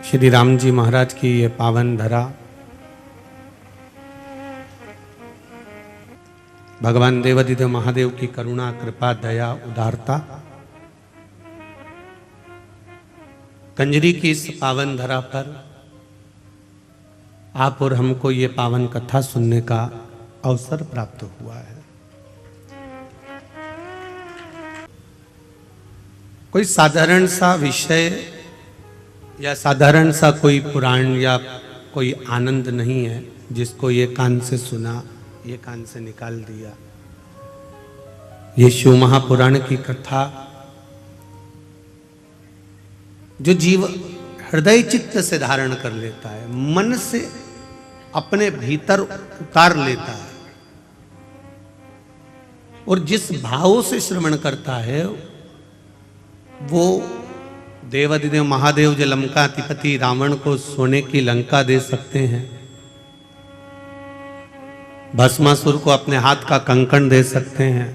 श्री राम जी महाराज की ये पावन धरा, भगवान देवादिदेव महादेव की करुणा कृपा दया उदारता, कंजरी की इस पावन धरा पर आप और हमको ये पावन कथा सुनने का अवसर प्राप्त हुआ है। कोई साधारण सा विषय या साधारण सा कोई पुराण या कोई आनंद नहीं है जिसको ये कान से सुना, ये कान से निकाल दिया। ये शिव महापुराण की कथा जो जीव हृदय चित्त से धारण कर लेता है, मन से अपने भीतर उतार लेता है और जिस भाव से श्रवण करता है वो देवादिदेव महादेव जो लंकाधिपति रावण को सोने की लंका दे सकते हैं, भस्मासुर को अपने हाथ का कंकण दे सकते हैं,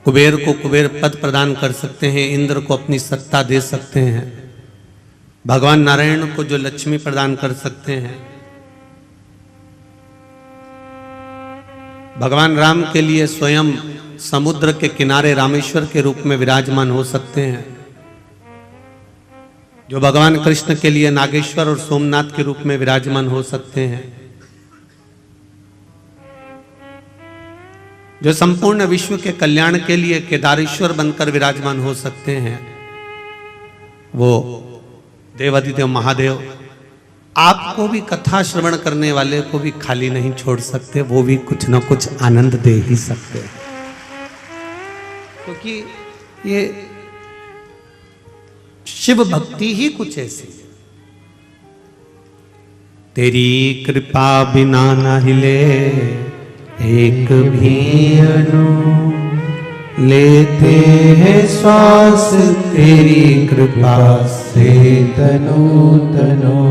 कुबेर को कुबेर पद प्रदान कर सकते हैं, इंद्र को अपनी सत्ता दे सकते हैं, भगवान नारायण को जो लक्ष्मी प्रदान कर सकते हैं, भगवान राम के लिए स्वयं समुद्र के किनारे रामेश्वर के रूप में विराजमान हो सकते हैं, जो भगवान कृष्ण के लिए नागेश्वर और सोमनाथ के रूप में विराजमान हो सकते हैं, जो संपूर्ण विश्व के कल्याण के लिए केदारेश्वर बनकर विराजमान हो सकते हैं, वो देवादिदेव महादेव आपको भी कथा श्रवण करने वाले को भी खाली नहीं छोड़ सकते, वो भी कुछ ना कुछ आनंद दे ही सकते हैं। क्योंकि ये शिव भक्ति ही कुछ ऐसी है। तेरी कृपा बिना न हिले एक भी अणु, लेते हैं श्वास तेरी कृपा से तनो तनो।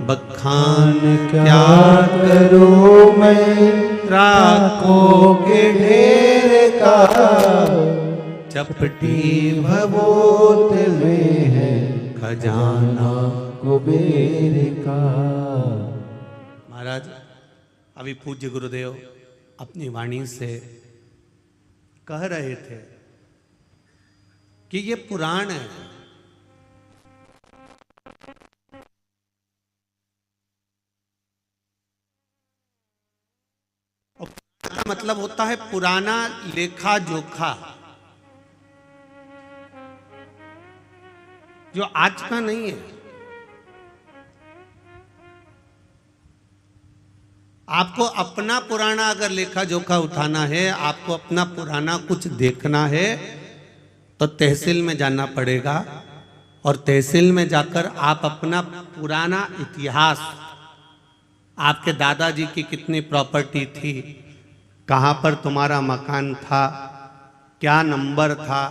बखान क्या करो मैं राखों के ढेर का, चपटी भभूत में है खजाना कुबेर का। महाराज अभी पूज्य गुरुदेव अपनी वाणी से कह रहे थे कि ये पुराण है, और का मतलब होता है पुराना लेखा जोखा, जो आज का नहीं है। आपको अपना पुराना अगर लेखा जोखा उठाना है, आपको अपना पुराना कुछ देखना है तो तहसील में जाना पड़ेगा, और तहसील में जाकर आप अपना पुराना इतिहास, आपके दादाजी की कितनी प्रॉपर्टी थी, कहाँ पर तुम्हारा मकान था, क्या नंबर था,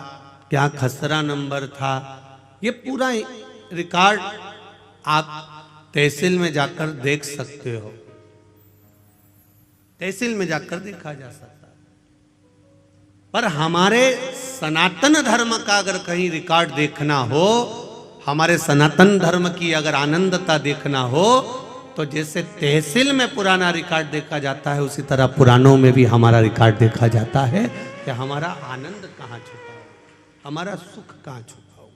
क्या खसरा नंबर था, ये पूरा रिकॉर्ड आप तहसील में जाकर देख सकते हो। तहसील में जाकर देखा जा सकता है। पर हमारे सनातन धर्म का अगर कहीं रिकॉर्ड देखना हो, हमारे सनातन धर्म की अगर आनंदता देखना हो, तो जैसे तहसील में पुराना रिकॉर्ड देखा जाता है, उसी तरह पुराणों में भी हमारा रिकॉर्ड देखा जाता है कि हमारा आनंद कहाँ छुपा हुआ, हमारा सुख कहाँ छुपा हुआ।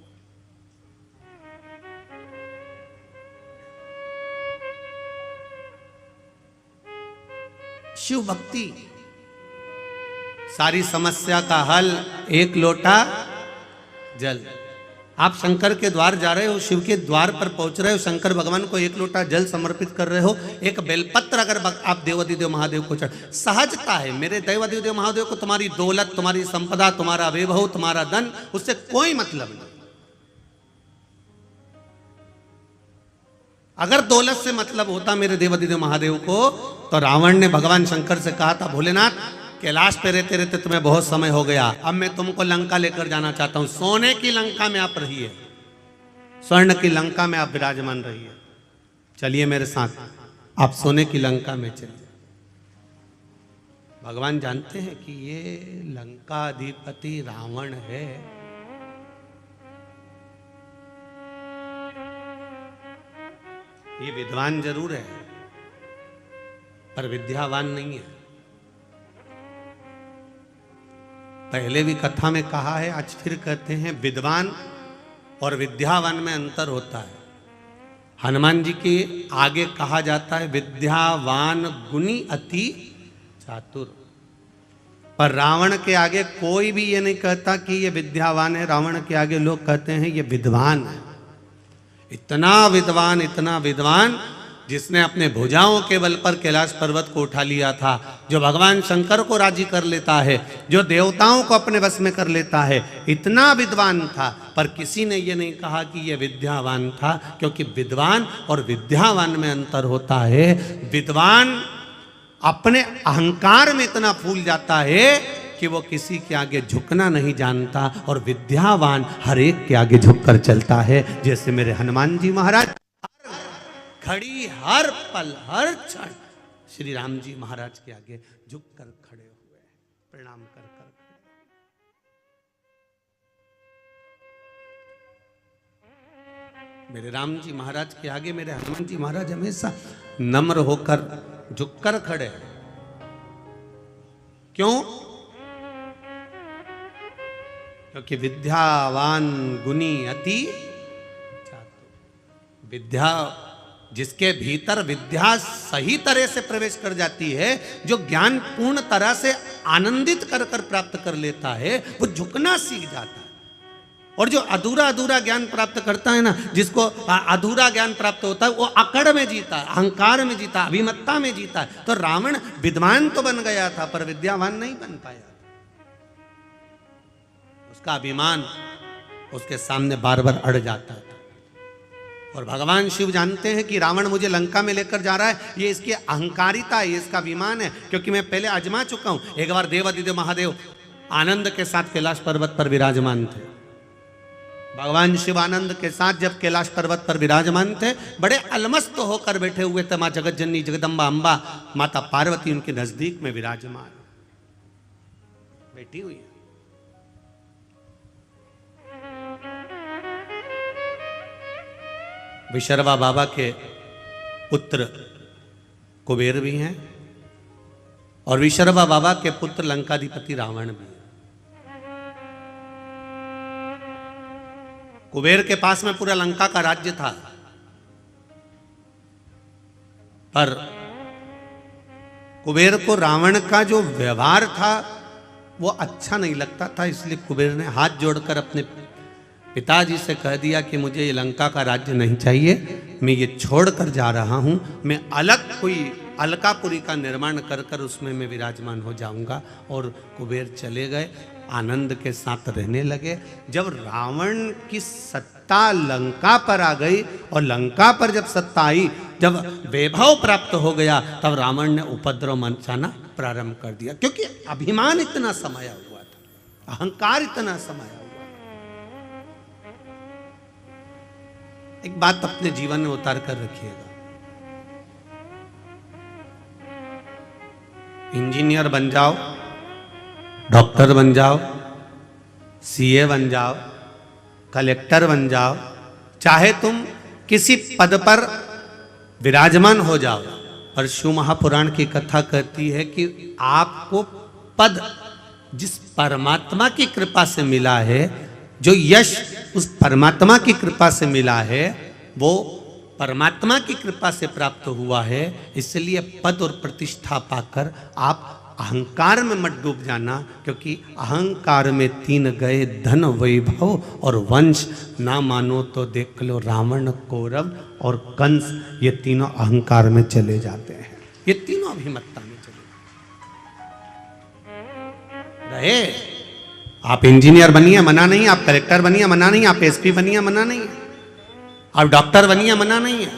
शिव भक्ति सारी समस्या का हल, एक लोटा जल। आप शंकर के द्वार जा रहे हो, शिव के द्वार पर पहुंच रहे हो, शंकर भगवान को एक लोटा जल समर्पित कर रहे हो, एक बेलपत्र अगर आप देवादिदेव महादेव को चढ़, सहजता है मेरे देवादिदेव महादेव को तुम्हारी दौलत, तुम्हारी संपदा, तुम्हारा वैभव, तुम्हारा धन, उससे कोई मतलब नहीं। अगर दौलत से मतलब होता मेरे देवादिदेव महादेव को, तो रावण ने भगवान शंकर से कहा था, भोलेनाथ कैलाश पे रहते रहते तुम्हें बहुत समय हो गया, अब मैं तुमको लंका लेकर जाना चाहता हूं, सोने की लंका में आप रहिए, स्वर्ण की लंका में आप विराजमान रहिए, चलिए मेरे साथ, आप सोने की लंका में चलिए। भगवान जानते हैं कि ये लंका अधिपति रावण है, ये विद्वान जरूर है पर विद्यावान नहीं है। पहले भी कथा में कहा है, आज फिर कहते हैं, विद्वान और विद्यावान में अंतर होता है। हनुमान जी के आगे कहा जाता है विद्यावान गुणी अति चातुर, पर रावण के आगे कोई भी ये नहीं कहता कि ये विद्यावान है। रावण के आगे लोग कहते हैं ये विद्वान है। इतना विद्वान जिसने अपने भुजाओं के बल पर कैलाश पर्वत को उठा लिया था, जो भगवान शंकर को राजी कर लेता है, जो देवताओं को अपने बस में कर लेता है, इतना विद्वान था। पर किसी ने ये नहीं कहा कि ये विद्यावान था, क्योंकि विद्वान और विद्यावान में अंतर होता है। विद्वान अपने अहंकार में इतना फूल जाता है कि वो किसी के आगे झुकना नहीं जानता, और विद्यावान हर एक के आगे झुककर चलता है। जैसे मेरे हनुमान जी महाराज घड़ी, हर पल, हर क्षण श्री राम जी महाराज के आगे झुककर खड़े हुए, प्रणाम कर कर खड़े। मेरे राम जी महाराज के आगे मेरे हनुमान जी महाराज हमेशा नम्र होकर झुककर खड़े। क्यों? क्योंकि विद्यावान गुणी अति चातुर। विद्या जिसके भीतर विद्या सही तरह से प्रवेश कर जाती है, जो ज्ञान पूर्ण तरह से आनंदित कर कर प्राप्त कर लेता है, वो झुकना सीख जाता है। और जो अधूरा ज्ञान प्राप्त करता है ना, जिसको अधूरा ज्ञान प्राप्त होता है, वो अकड़ में जीता है, अहंकार में जीता है, अभिमत्ता में जीता है। तो रावण विद्वान तो बन गया था पर विद्यावान नहीं बन पाया। उसका अभिमान उसके सामने बार बार अड़ जाता था। और भगवान शिव जानते हैं कि रावण मुझे लंका में लेकर जा रहा है, ये इसकी अहंकारिता है, ये इसका अभिमान है, क्योंकि मैं पहले आजमा चुका हूं। एक बार देवादिदेव महादेव आनंद के साथ कैलाश पर्वत पर विराजमान थे। भगवान शिव आनंद के साथ जब कैलाश पर्वत पर विराजमान थे, बड़े अलमस्त होकर बैठे हुए थे। माँ जगतजननी जगदम्बा अम्बा माता पार्वती उनके नजदीक में विराजमान बैठी हुई है। विशर्वा बाबा के पुत्र कुबेर भी हैं, और विशर्वा बाबा के पुत्र लंकाधिपति रावण भी हैं। कुबेर के पास में पूरा लंका का राज्य था, पर कुबेर को रावण का जो व्यवहार था वो अच्छा नहीं लगता था। इसलिए कुबेर ने हाथ जोड़कर अपने पिताजी से कह दिया कि मुझे ये लंका का राज्य नहीं चाहिए, मैं ये छोड़कर जा रहा हूँ, मैं अलग कोई अलकापुरी का निर्माण कर कर उसमें मैं विराजमान हो जाऊंगा। और कुबेर चले गए, आनंद के साथ रहने लगे। जब रावण की सत्ता लंका पर आ गई, और लंका पर जब सत्ता आई, जब वैभव प्राप्त हो गया, तब रावण ने उपद्रव मचाना प्रारंभ कर दिया, क्योंकि अभिमान इतना समाया हुआ था, अहंकार इतना समाया हुआ। एक बात अपने जीवन में उतार कर रखिएगा, इंजीनियर बन जाओ, डॉक्टर बन जाओ, सीए बन जाओ, कलेक्टर बन जाओ, चाहे तुम किसी पद पर विराजमान हो जाओ, पर शिव महापुराण की कथा कहती है कि आपको पद जिस परमात्मा की कृपा से मिला है, जो यश उस परमात्मा की कृपा से मिला है, वो परमात्मा की कृपा से प्राप्त हुआ है। इसलिए पद और प्रतिष्ठा पाकर आप अहंकार में मत डूब जाना, क्योंकि अहंकार में तीन गए, धन वैभव और वंश। ना मानो तो देख लो रावण, कौरव और कंस, ये तीनों अहंकार में चले जाते हैं, ये तीनों अभिमत्ता में चले रहे। आप इंजीनियर बनिए मना नहीं, आप कलेक्टर बनिए मना नहीं, आप एसपी बनिए मना नहीं, आप डॉक्टर बनिए मना नहीं है,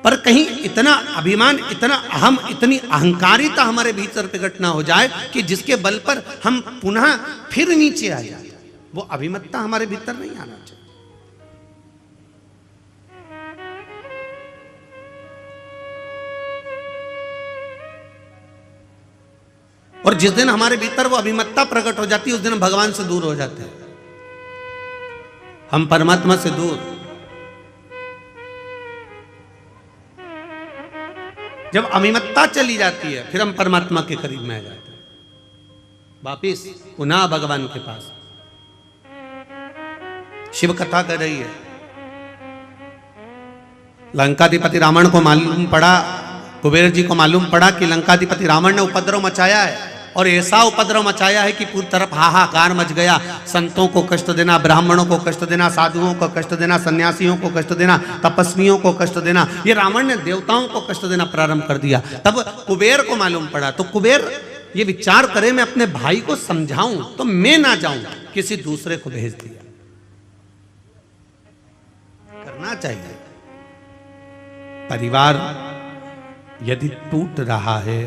पर कहीं इतना अभिमान, इतना अहम, इतनी अहंकारिता हमारे भीतर प्रकट ना हो जाए कि जिसके बल पर हम पुनः फिर नीचे आ जाए। वो अभिमत्ता हमारे भीतर नहीं आना चाहिए। और जिस दिन हमारे भीतर वो अभिमत्ता प्रकट हो जाती है, उस दिन हम भगवान से दूर हो जाते हैं, हम परमात्मा से दूर। जब अभिमत्ता चली जाती है फिर हम परमात्मा के करीब में आ जाते हैं, वापिस पुनः भगवान के पास। शिव कथा कर रही है, लंकाधिपति रावण को मालूम पड़ा, कुबेर जी को मालूम पड़ा कि लंकाधिपति रावण ने उपद्रव मचाया है, और ऐसा उपद्रव मचाया है कि पूरी तरफ हाहाकार मच गया। संतों को कष्ट देना, ब्राह्मणों को कष्ट देना, साधुओं को कष्ट देना, सन्यासियों को कष्ट देना, तपस्वियों को कष्ट देना, ये रावण ने देवताओं को कष्ट देना प्रारंभ कर दिया। तब कुबेर को मालूम पड़ा, तो कुबेर ये विचार करे मैं अपने भाई को समझाऊं तो मैं ना जाऊं, किसी दूसरे को भेज दिया। करना चाहिए। परिवार यदि टूट रहा है,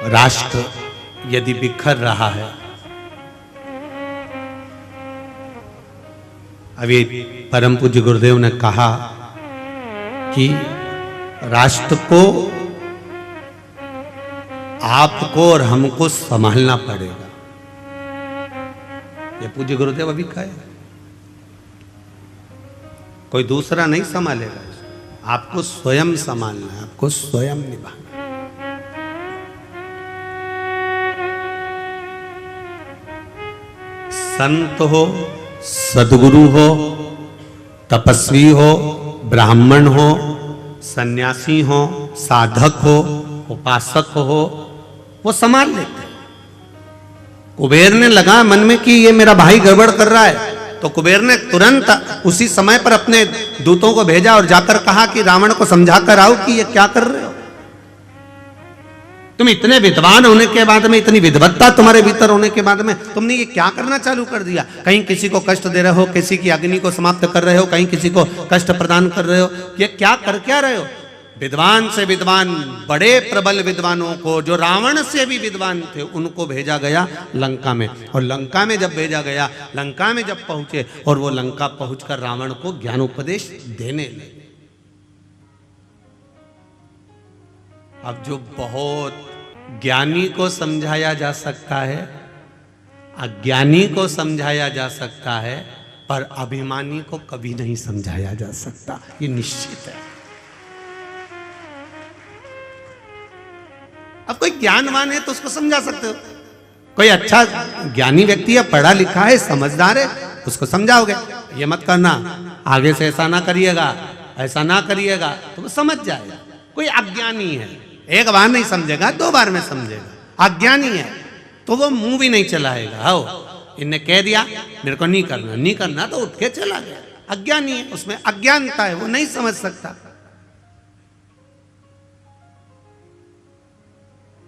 राष्ट्र यदि बिखर रहा है, अभी परम पूज्य गुरुदेव ने कहा कि राष्ट्र को आपको और हमको संभालना पड़ेगा। ये पूज्य गुरुदेव अभी कहे, कोई दूसरा नहीं संभालेगा, आपको स्वयं संभालना है, आपको स्वयं निभाना। संत हो, सदगुरु हो, तपस्वी हो, ब्राह्मण हो, सन्यासी हो, साधक हो, उपासक हो, वो संभाल लेते हैं। कुबेर ने लगा मन में कि ये मेरा भाई गड़बड़ कर रहा है, तो कुबेर ने तुरंत उसी समय पर अपने दूतों को भेजा और जाकर कहा कि रावण को समझा कर आओ कि ये क्या कर रहे हो। तुम इतने विद्वान होने के बाद में, इतनी विद्वत्ता तुम्हारे भीतर होने के बाद में तुमने ये क्या करना चालू कर दिया। कहीं किसी को कष्ट दे रहे हो, किसी की अग्नि को समाप्त कर रहे हो, कहीं किसी को कष्ट प्रदान कर रहे हो, ये क्या कर क्या रहे हो। विद्वान से विद्वान, बड़े प्रबल विद्वानों को, जो रावण से भी विद्वान थे, उनको भेजा गया लंका में। और लंका में जब भेजा गया, लंका में जब पहुंचे और वो लंका पहुंचकर रावण को ज्ञानोपदेश देने लगे। अब जो बहुत ज्ञानी को समझाया जा सकता है, अज्ञानी को समझाया जा सकता है, पर अभिमानी को कभी नहीं समझाया जा सकता, ये निश्चित है। अब कोई ज्ञानवान है तो उसको समझा सकते हो, कोई अच्छा ज्ञानी व्यक्ति है, पढ़ा लिखा है, समझदार है, उसको समझाओगे ये मत करना, आगे से ऐसा ना करिएगा, ऐसा ना करिएगा, तो वो समझ जाएगा। कोई अज्ञानी है, एक बार नहीं समझेगा, दो बार में समझेगा। अज्ञानी है तो वो मुंह भी नहीं चलाएगा। हो इनने कह दिया मेरे को नहीं करना, नहीं करना, तो उठ के चला गया। अज्ञानी है, उसमें अज्ञानता है, वो नहीं समझ सकता।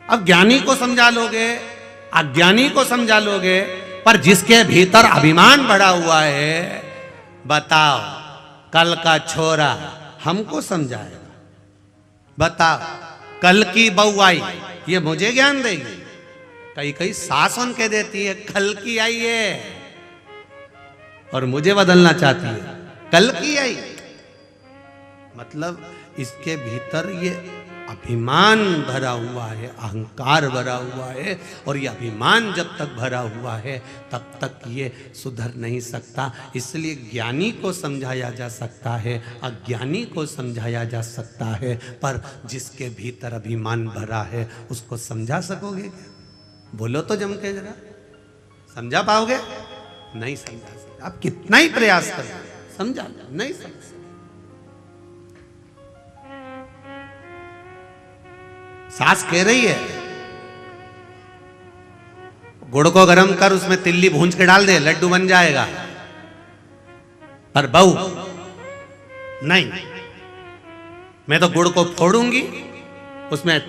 अब ज्ञानी को समझा लोगे, अज्ञानी को समझा लोगे, पर जिसके भीतर अभिमान भरा हुआ है, बताओ कल का छोरा हमको समझाएगा। बताओ कल की बहू आई, ये मुझे ज्ञान देगी। कई कई सास उनके देती है कल की आई है, और मुझे बदलना चाहती है, कल की आई। मतलब इसके भीतर ये अभिमान भरा हुआ है, अहंकार भरा हुआ है, और ये अभिमान जब तक भरा हुआ है तब तक ये सुधर नहीं सकता। इसलिए ज्ञानी को समझाया जा सकता है, अज्ञानी को समझाया जा सकता है, पर जिसके भीतर अभिमान भरा है उसको समझा सकोगे क्या? बोलो तो जम के जरा, समझा पाओगे? नहीं समझा सकते। आप कितना ही प्रयास करो, समझा नहीं समझ। सास कह रही है गुड़ को गर्म कर, उसमें तिल्ली भूंज के डाल दे, लड्डू बन जाएगा। पर बहू नहीं, मैं तो गुड़ को फोड़ूंगी, उसमें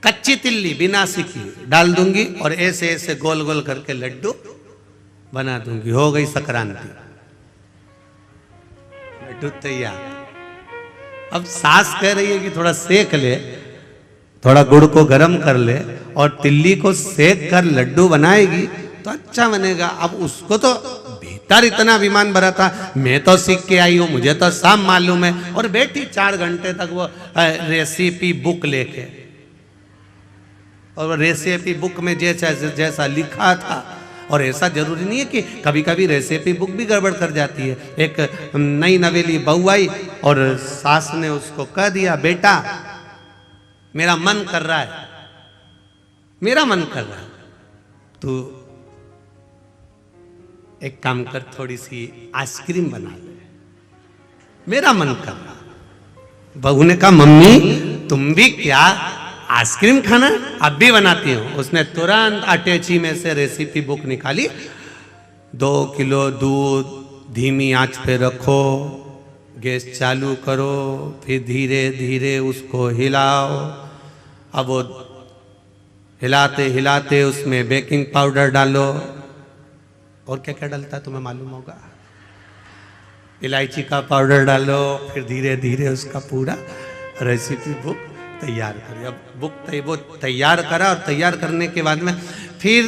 कच्ची तिल्ली बिना सीखी डाल दूंगी, और ऐसे ऐसे गोल गोल करके लड्डू बना दूंगी। हो गई संक्रांति, लड्डू तैयार। अब सास कह रही है कि थोड़ा सेक ले, थोड़ा गुड़ को गर्म कर ले और तिल्ली को सेक कर लड्डू बनाएगी तो अच्छा बनेगा। अब उसको तो भीतर इतना अभिमान भरा था, मैं तो सीख के आई हूं, मुझे तो सब मालूम है, और बैठी 4 घंटे तक वो रेसिपी बुक लेके, और रेसिपी बुक में जैसा लिखा था और ऐसा जरूरी नहीं है कि कभी कभी रेसिपी बुक भी गड़बड़ कर जाती है। एक नई नवेली बहू आई और सास ने उसको कह दिया, बेटा मेरा मन कर रहा है, मेरा मन कर रहा है, तू एक काम कर, थोड़ी सी आइसक्रीम बना ले, मेरा मन कर रहा। बहू ने कहा, मम्मी तुम भी क्या आइसक्रीम खाना? अब भी बनाती हूँ। उसने तुरंत अटैची में से रेसिपी बुक निकाली, 2 किलो दूध धीमी आंच पे रखो, गैस चालू करो, फिर धीरे धीरे उसको हिलाओ। अब वो हिलाते हिलाते उसमें बेकिंग पाउडर डालो, और क्या क्या डलता है तुम्हें मालूम होगा, इलायची का पाउडर डालो, फिर धीरे धीरे उसका पूरा रेसिपी बुक तैयार करी। अब वो तैयार करा, और तैयार करने के बाद में फिर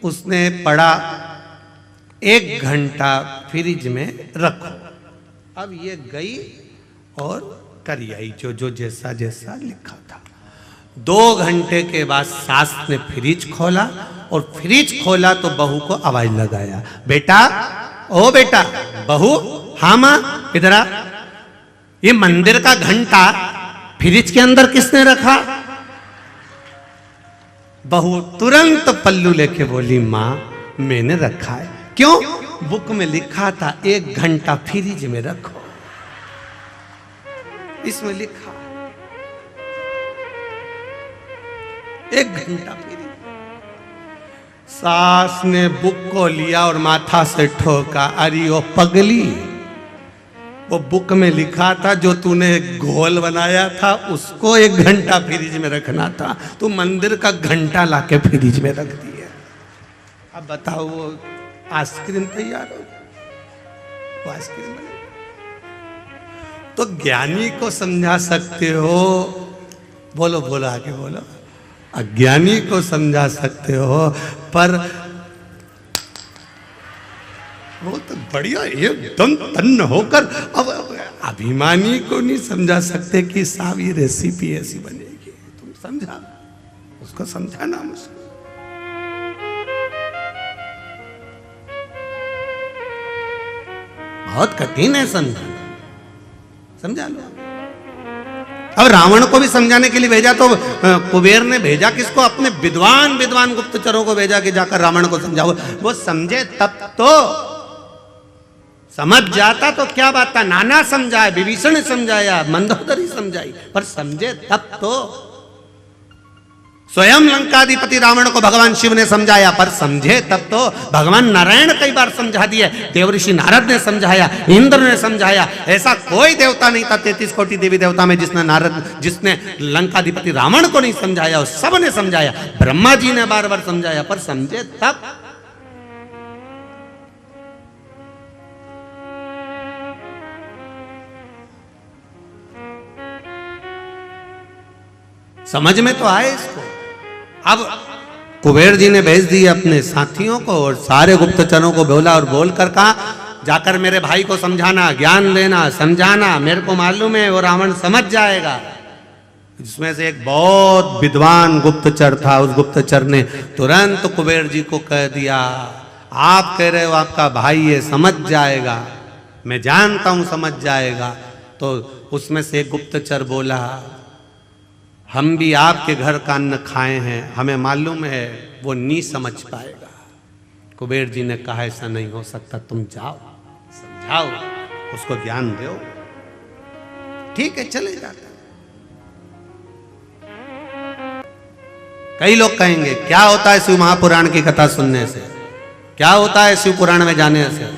उसने पढ़ा 1 घंटा फ्रिज में रखो। अब ये गई और करी आई जो जैसा जैसा लिखा था। 2 घंटे के बाद सास ने फ्रिज खोला, और फ्रिज खोला तो बहू को आवाज लगाया, बेटा, ओ बेटा, बहू, हाँ मां, इधर आ, ये मंदिर का घंटा फ्रिज के अंदर किसने रखा? बहू तुरंत पल्लू लेके बोली, मां मैंने रखा है। क्यों? बुक में लिखा था 1 घंटा फ्रिज में रखो, इसमें लिखा 1 घंटा फ्रिज। सास ने बुक को लिया और माथा से ठोका, अरे ओ पगली, वो बुक में लिखा था जो तूने घोल बनाया था उसको 1 घंटा फ्रिज में रखना था, तू मंदिर का घंटा लाके फ्रिज में रख दिया। अब बताओ, वो आइसक्रीम तैयार हो, वो आइसक्रीम बने। तो ज्ञानी को समझा सकते हो, बोलो बोलो आगे बोलो, अज्ञानी को समझा सकते हो, पर वो तो बढ़िया एकदम तन्न होकर अब अभिमानी को नहीं समझा सकते कि साहब ये रेसिपी ऐसी बनेगी। तुम समझा, उसको समझाना मुश्किल। बहुत कठिन है समझाना, समझा लो। अब रावण को भी समझाने के लिए भेजा तो कुबेर ने भेजा किसको? अपने विद्वान विद्वान गुप्तचरों को भेजा कि जाकर रावण को समझाओ। वो समझे तब तो, समझ जाता तो क्या बात था। नाना समझाया, विभीषण ने समझाया, मंदोदरी समझाई, पर समझे तब तो। स्वयं लंकाधिपति रावण को भगवान शिव ने समझाया, पर समझे तब तो। भगवान नारायण कई बार समझा दिए, देवऋषि नारद ने समझाया, इंद्र ने समझाया। ऐसा कोई देवता नहीं था 33 कोटि देवी देवता में जिसने लंकाधिपति रावण को नहीं समझाया। सब ने समझाया, ब्रह्मा जी ने बार बार समझाया, पर समझे तब। समझ में तो आए इसको। अब कुबेर जी ने भेज दिए अपने साथियों को और सारे गुप्तचरों को बोला, और बोलकर कहा, जाकर मेरे भाई को समझाना, ज्ञान देना, समझाना, मेरे को मालूम है वो रावण समझ जाएगा। जिसमें से एक बहुत विद्वान गुप्तचर था, उस गुप्तचर ने तुरंत कुबेर जी को कह दिया, आप कह रहे हो आपका भाई ये समझ जाएगा, मैं जानता हूं समझ जाएगा। तो उसमें से एक गुप्तचर बोला, हम भी आपके घर का अन्न खाए हैं, हमें मालूम है वो नहीं समझ पाएगा। कुबेर जी ने कहा, ऐसा नहीं हो सकता, तुम जाओ समझाओ, उसको ज्ञान दो। ठीक है, चले जाता। कई लोग कहेंगे क्या होता है शिव महापुराण की कथा सुनने से, क्या होता है शिव पुराण में जाने से,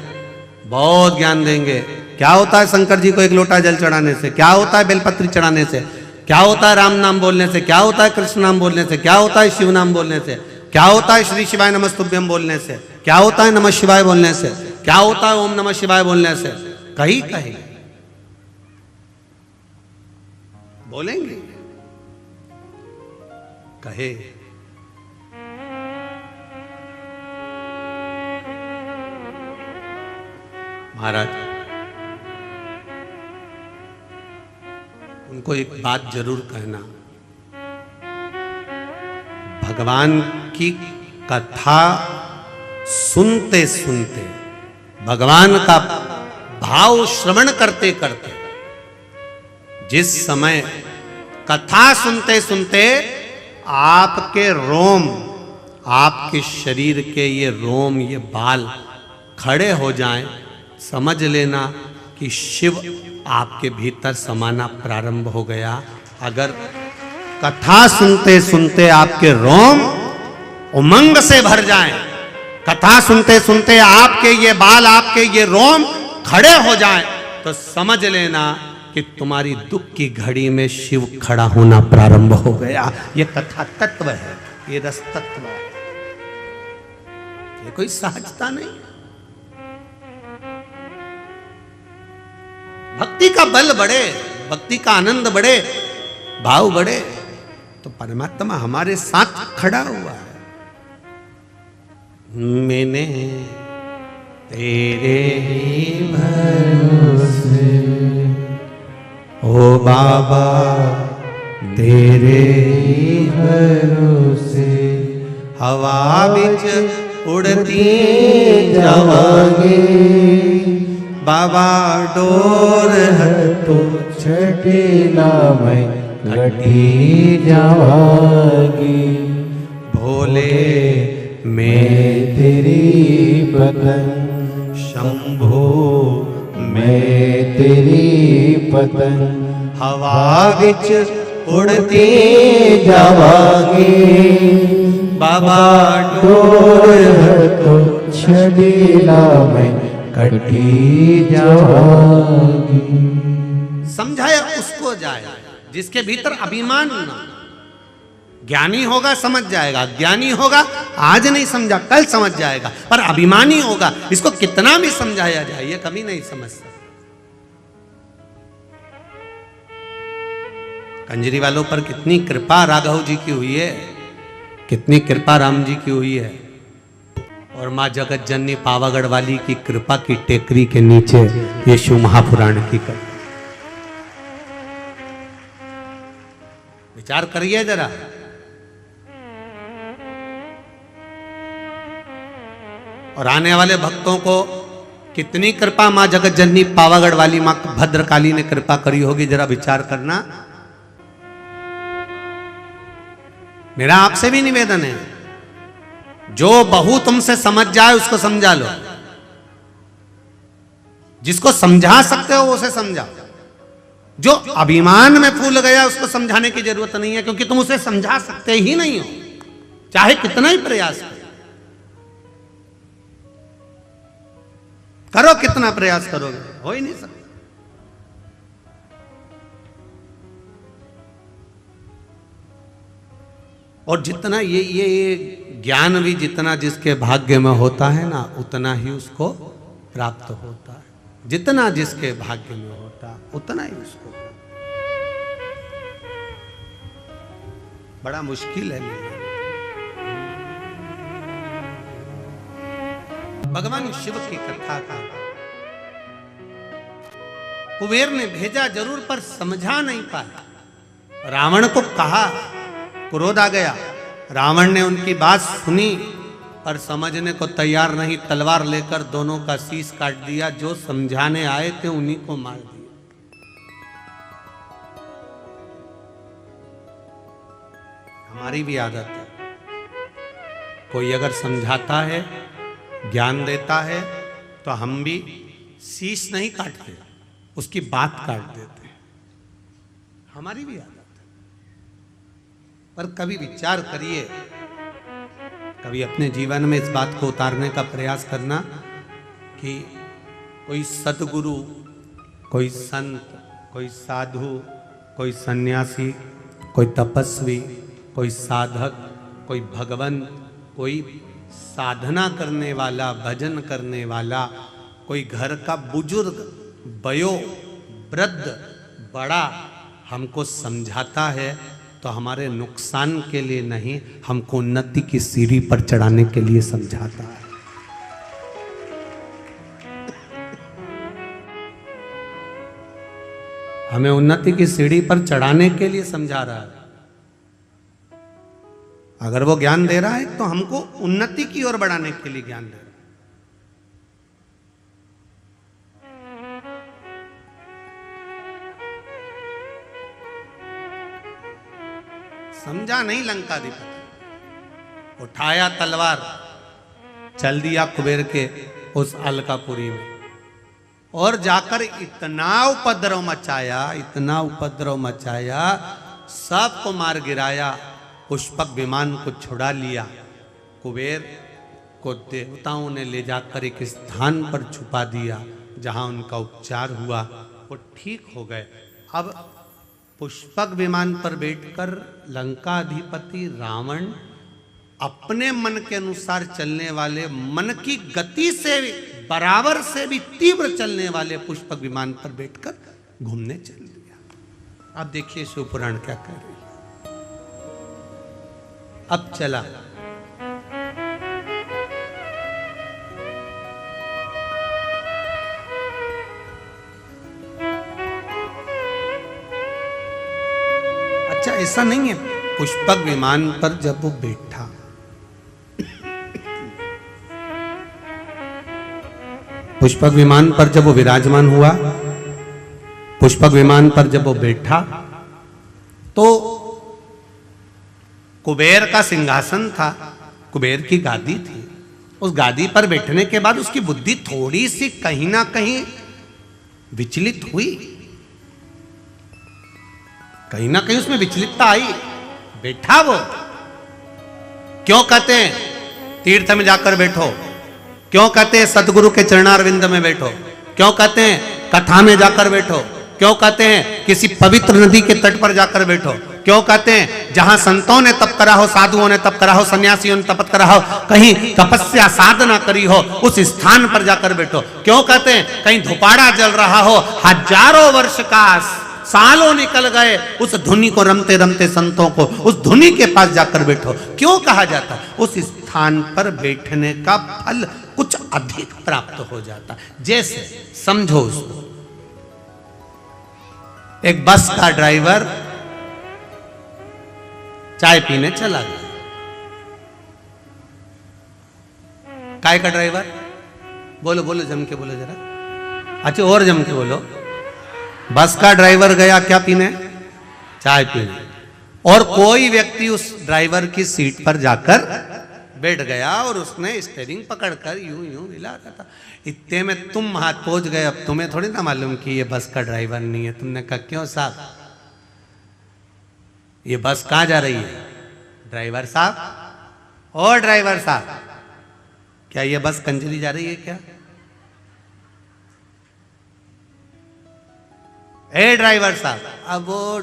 बहुत ज्ञान देंगे। क्या होता है शंकर जी को 1 लोटा जल चढ़ाने से, क्या होता है बेलपत्री चढ़ाने से, क्या होता है राम नाम बोलने से, क्या होता है कृष्ण नाम बोलने से, क्या होता है शिव नाम बोलने से, क्या होता है श्री शिवाय नमस्तुभ्यम बोलने से, क्या होता है नमः शिवाय बोलने से, क्या होता है ओम नमः शिवाय बोलने से। कहीं कहीं बोलेंगे, कहे महाराज उनको एक बात जरूर कहना, भगवान की कथा सुनते सुनते, भगवान का भाव श्रवण करते करते, जिस समय कथा सुनते सुनते आपके रोम, आपके शरीर के ये रोम, ये बाल खड़े हो जाएं, समझ लेना कि शिव आपके भीतर समाना प्रारंभ हो गया। अगर कथा सुनते सुनते आपके रोम उमंग से भर जाएं, कथा सुनते सुनते आपके ये बाल, आपके ये रोम खड़े हो जाएं, तो समझ लेना कि तुम्हारी दुख की घड़ी में शिव खड़ा होना प्रारंभ हो गया। ये कथा तत्व है, ये रस तत्व है, ये कोई सहजता नहीं। भक्ति का बल बढ़े, भक्ति का आनंद बढ़े, भाव बढ़े, तो परमात्मा हमारे साथ खड़ा हुआ है। मैंने तेरे ही भरोसे, ओ बाबा तेरे ही भरोसे, हवा बिच उड़ती जावांगे, बाबा डोर है तो छठीला में घटी जावांगी, भोले मैं तेरी पतंग, शंभो मैं तेरी पतंग, हवा बिच उड़ती जावांगी, बाबा डोर है तो छठीला में घटी जावांगी। समझाया उसको जाए जिसके भीतर अभिमान ना। ज्ञानी होगा समझ जाएगा, ज्ञानी होगा आज नहीं समझा कल समझ जाएगा, पर अभिमानी होगा इसको कितना भी समझाया जाए ये कभी नहीं समझ सकता। कंजरी वालों पर कितनी कृपा राघव जी की हुई है, कितनी कृपा राम जी की हुई है, और माँ जगत जननी पावागढ़ वाली की कृपा की टेकरी के नीचे ये शिव महापुराण की कर। विचार करिए जरा। और आने वाले भक्तों को कितनी कृपा मां जगत जननी पावागढ़ वाली मां भद्रकाली ने कृपा करी होगी, जरा विचार करना। मेरा आपसे भी निवेदन है, जो बहू तुमसे समझ जाए उसको समझा लो, जिसको समझा सकते हो उसे समझाओ। जो अभिमान में फूल गया उसको समझाने की जरूरत नहीं है, क्योंकि तुम उसे समझा सकते ही नहीं हो, चाहे कितना ही प्रयास करो, कितना प्रयास करोगे हो ही नहीं सकता। और जितना ये ज्ञान भी जितना जिसके भाग्य में होता है ना, उतना ही उसको प्राप्त होता है। जितना जिसके भाग्य में होता उतना ही उसको। बड़ा मुश्किल है मिलना। भगवान शिव की कथा का कुबेर ने भेजा जरूर पर समझा नहीं पाया। रावण को कहा, क्रोध आ गया, रावण ने उनकी बात सुनी पर समझने को तैयार नहीं, तलवार लेकर दोनों का शीश काट दिया। जो समझाने आए थे उन्हीं को मार दिया। हमारी भी आदत है, कोई अगर समझाता है, ज्ञान देता है, तो हम भी शीश नहीं काटते, उसकी बात काट देते हैं। हमारी भी आदत है। पर कभी विचार करिए, कभी अपने जीवन में इस बात को उतारने का प्रयास करना कि कोई सद्गुरु, कोई संत, कोई साधु, कोई सन्यासी, कोई तपस्वी, कोई साधक, कोई भगवंत, कोई साधना करने वाला, भजन करने वाला, कोई घर का बुजुर्ग, बयो, वृद्ध, बड़ा हमको समझाता है तो हमारे नुकसान के लिए नहीं, हमको उन्नति की सीढ़ी पर चढ़ाने के लिए समझाता है। हमें उन्नति की सीढ़ी पर चढ़ाने के लिए समझा रहा है। अगर वो ज्ञान दे रहा है तो हमको उन्नति की ओर बढ़ाने के लिए ज्ञान दे रहा है। समझा नहीं लंकाधिपति, उठाया तलवार, चल दिया कुबेर के उस अलकापुरी में और जाकर इतना उपद्रव मचाया, इतना उपद्रव मचाया, सबको मार गिराया, पुष्पक विमान को छुड़ा लिया। कुबेर को देवताओं ने ले जाकर एक स्थान पर छुपा दिया जहां उनका उपचार हुआ, वो ठीक हो गए। अब पुष्पक विमान पर बैठकर लंकाधिपति रावण अपने मन के अनुसार चलने वाले, मन की गति से बराबर से भी तीव्र चलने वाले पुष्पक विमान पर बैठकर घूमने चल दिया। अब देखिए शिवपुराण क्या कह रही है। अब चला अच्छा, ऐसा नहीं है। पुष्पक विमान पर जब वो बैठा, पुष्पक विमान पर जब वो विराजमान हुआ, पुष्पक विमान पर जब वो बैठा, तो कुबेर का सिंहासन था, कुबेर की गादी थी। उस गादी पर बैठने के बाद उसकी बुद्धि थोड़ी सी कहीं ना कहीं विचलित हुई, कहीं ना कहीं उसमें विचलितता आई। बैठा वो, क्यों कहते हैं तीर्थ में जाकर बैठो, क्यों कहते हैं सदगुरु के चरणारविंद में बैठो, क्यों कहते हैं कथा में जाकर बैठो, क्यों कहते हैं किसी पवित्र नदी के तट पर जाकर बैठो, क्यों कहते हैं जहां संतों ने तप करा हो, साधुओं ने तप करा हो, सन्यासियों ने तपत करा हो, कहीं तपस्या साधना करी हो, उस स्थान पर जाकर बैठो, क्यों कहते हैं कहीं धुपाड़ा जल रहा हो, हजारों वर्ष का, सालों निकल गए, उस धुनी को रमते रमते संतों को उस धुनी के पास जाकर बैठो, क्यों कहा जाता? उस स्थान पर बैठने का फल कुछ अधिक प्राप्त हो जाता। जैसे समझो उसको, एक बस का ड्राइवर चाय पीने चला गया। काय का ड्राइवर? बोलो बोलो, जम के बोलो जरा। अच्छा, और जम के बोलो। बस का ड्राइवर गया क्या पीने? चाय पीने। और कोई व्यक्ति उस ड्राइवर की सीट पर जाकर बैठ गया और उसने स्टीयरिंग पकड़कर यूं यूं हिला रहा था। इतने में तुम हाथ पहुंच गए। अब तुम्हें थोड़ी ना मालूम कि ये बस का ड्राइवर नहीं है। तुमने कहा क्यों साहब, ये बस कहां जा रही है? ड्राइवर साहब, और ड्राइवर साहब, क्या ये बस कंजरी जा रही है क्या? ए ड्राइवर साहब। अब वो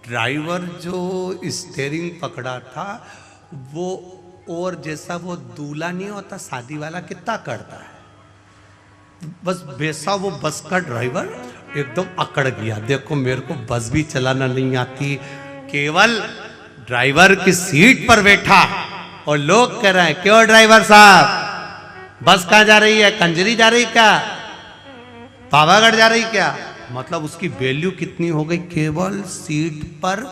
ड्राइवर जो स्टीयरिंग पकड़ा था वो, और जैसा वो दूल्हा नहीं होता शादी वाला कितना करता है, बस वैसा वो बस का ड्राइवर एकदम अकड़ गया। देखो मेरे को बस भी चलाना नहीं आती, केवल ड्राइवर की सीट पर बैठा और लोग कह रहे हैं क्यों ड्राइवर साहब, बस कहां जा रही है? कंजरी जा रही क्या? पावागढ़ जा रही क्या? मतलब उसकी वैल्यू कितनी हो गई केवल सीट पर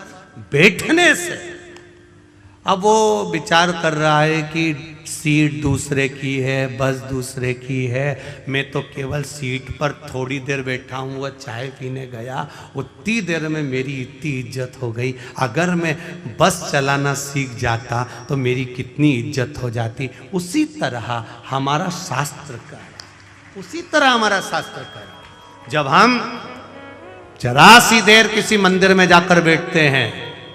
बैठने से। अब वो विचार कर रहा है कि सीट दूसरे की है, बस दूसरे की है, मैं तो केवल सीट पर थोड़ी देर बैठा हूँ, वह चाय पीने गया, उतनी देर में मेरी इतनी इज्जत हो गई। अगर मैं बस चलाना सीख जाता तो मेरी कितनी इज्जत हो जाती। उसी तरह हमारा शास्त्र का, उसी तरह हमारा शास्त्र का, जब हम जरा सी देर किसी मंदिर में जाकर बैठते हैं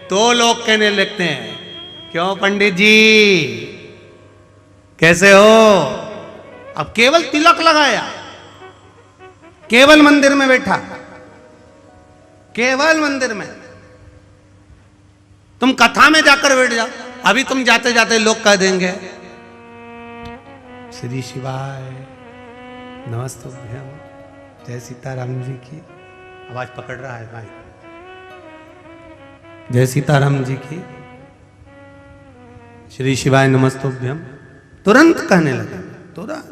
तो लोग कहने लगते हैं क्यों पंडित जी कैसे हो? अब केवल तिलक लगाया, केवल मंदिर में बैठा, केवल मंदिर में, तुम कथा में जाकर बैठ जाओ, अभी तुम जाते जाते लोग कह देंगे श्री शिवाय नमस्तुभ्यम, जय सीताराम जी की। आवाज पकड़ रहा है भाई, जय सीताराम जी की, श्री शिवाय नमस्तुभ्यम, तुरंत कहने लगे, तुरंत।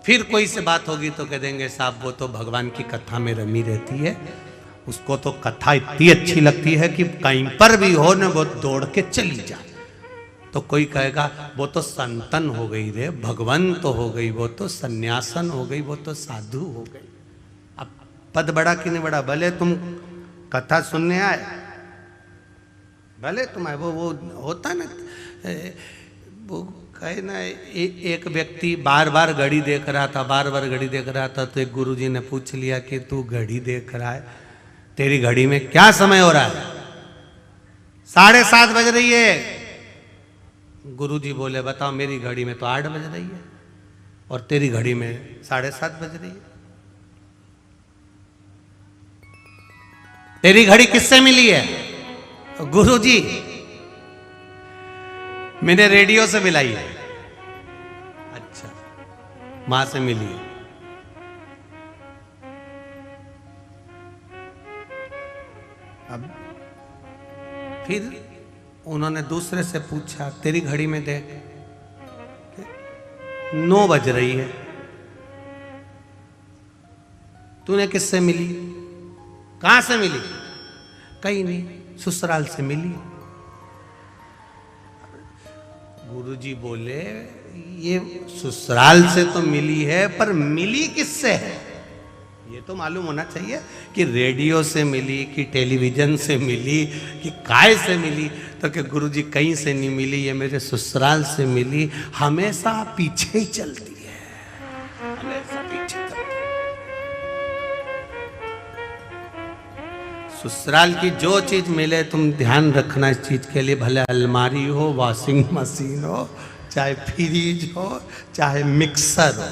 फिर कोई से बात होगी तो कह देंगे साहब वो तो भगवान की कथा में रमी रहती है, उसको तो कथा इतनी अच्छी लगती है कि कहीं पर भी हो ना वो दौड़ के चली जाए। तो कोई कहेगा वो तो संतन हो गई रे, भगवान तो हो गई, वो तो सन्यासन हो गई, वो तो साधु हो गई। अब पद बड़ा कि नहीं बड़ा, भले तुम कथा सुनने आए, भले तुम आए, वो होता ना, वो कहे ना, एक व्यक्ति बार बार घड़ी देख रहा था, बार बार घड़ी देख रहा था, तो एक गुरुजी ने पूछ लिया कि तू घड़ी देख रहा है, तेरी घड़ी में क्या समय हो रहा है? 7:30 बज रही है। गुरुजी बोले बताओ, मेरी घड़ी में तो 8 बज रही है और तेरी घड़ी में 7:30 बज रही है। तेरी घड़ी किससे मिली है? तो गुरुजी मैंने रेडियो से मिलाई है। अच्छा, मां से मिली है। अब फिर उन्होंने दूसरे से पूछा, तेरी घड़ी में देख 9 बज रही है, तूने किससे मिली? कहां से मिली? कहीं नहीं, ससुराल से मिली। गुरुजी बोले ये ससुराल से तो मिली है, पर मिली किससे है ये तो मालूम होना चाहिए कि रेडियो से मिली कि टेलीविजन से मिली कि काय से मिली। तो कि गुरुजी कहीं से नहीं मिली, ये मेरे ससुराल से मिली। हमेशा पीछे ही चलती है, हमेशा पीछे चलती है। ससुराल की जो चीज मिले तुम ध्यान रखना इस चीज के लिए, भले अलमारी हो, वॉशिंग मशीन हो, चाहे फ्रिज हो, चाहे मिक्सर हो।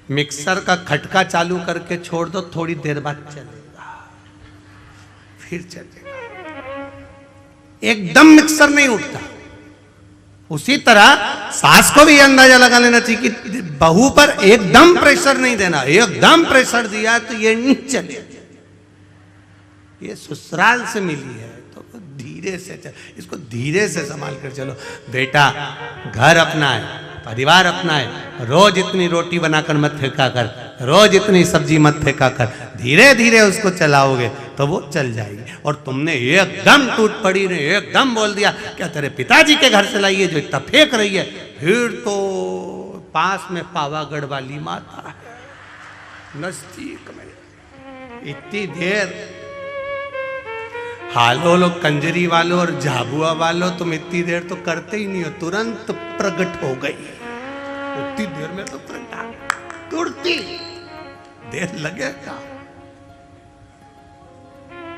मिक्सर का खटका चालू करके छोड़ दो, थोड़ी देर बाद चलेगा, फिर चलेगा। एकदम मिक्सर नहीं उठता। उसी तरह सास को भी अंदाजा लगा लेना चाहिए कि बहू पर एकदम प्रेशर नहीं देना। एकदम प्रेशर दिया तो ये नहीं चले। ये ससुराल से मिली है तो धीरे से चल, इसको धीरे से संभाल कर चलो। बेटा घर अपना है, परिवार अपना है, रोज इतनी रोटी बनाकर मत फेंका कर, रोज इतनी सब्जी मत फेंका कर, धीरे धीरे उसको चलाओगे तो वो चल जाएगी। और तुमने एकदम टूट पड़ी ने एकदम बोल दिया क्या तेरे पिताजी के घर से लाइए जो इतना फेंक रही है, फिर तो पास में पावागढ़ वाली माता है, नजदीक में। इतनी देर हालो लो कंजरी वालों और झाबुआ वालों तुम इतनी देर तो करते ही नहीं हो, तुरंत प्रकट हो गई। उतनी देर में तो प्रकट, तुरती देर लगेगा,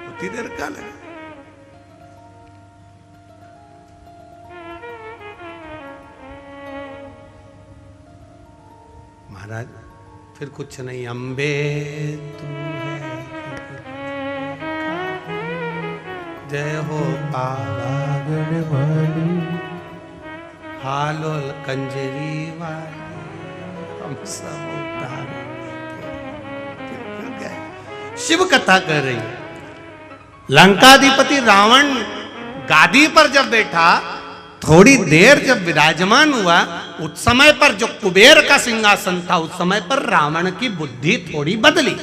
उतनी देर क्या लगे। महाराज फिर कुछ नहीं, अम्बे तू जय हो पावागढ़ वाली, हालोल कंजरी वाली, हम सब उतार गए। शिव कथा कर रही है। लंकाधिपति रावण गादी पर जब बैठा, थोड़ी देर जब विराजमान हुआ, उस समय पर जो कुबेर का सिंहासन था, उस समय पर रावण की बुद्धि थोड़ी बदली।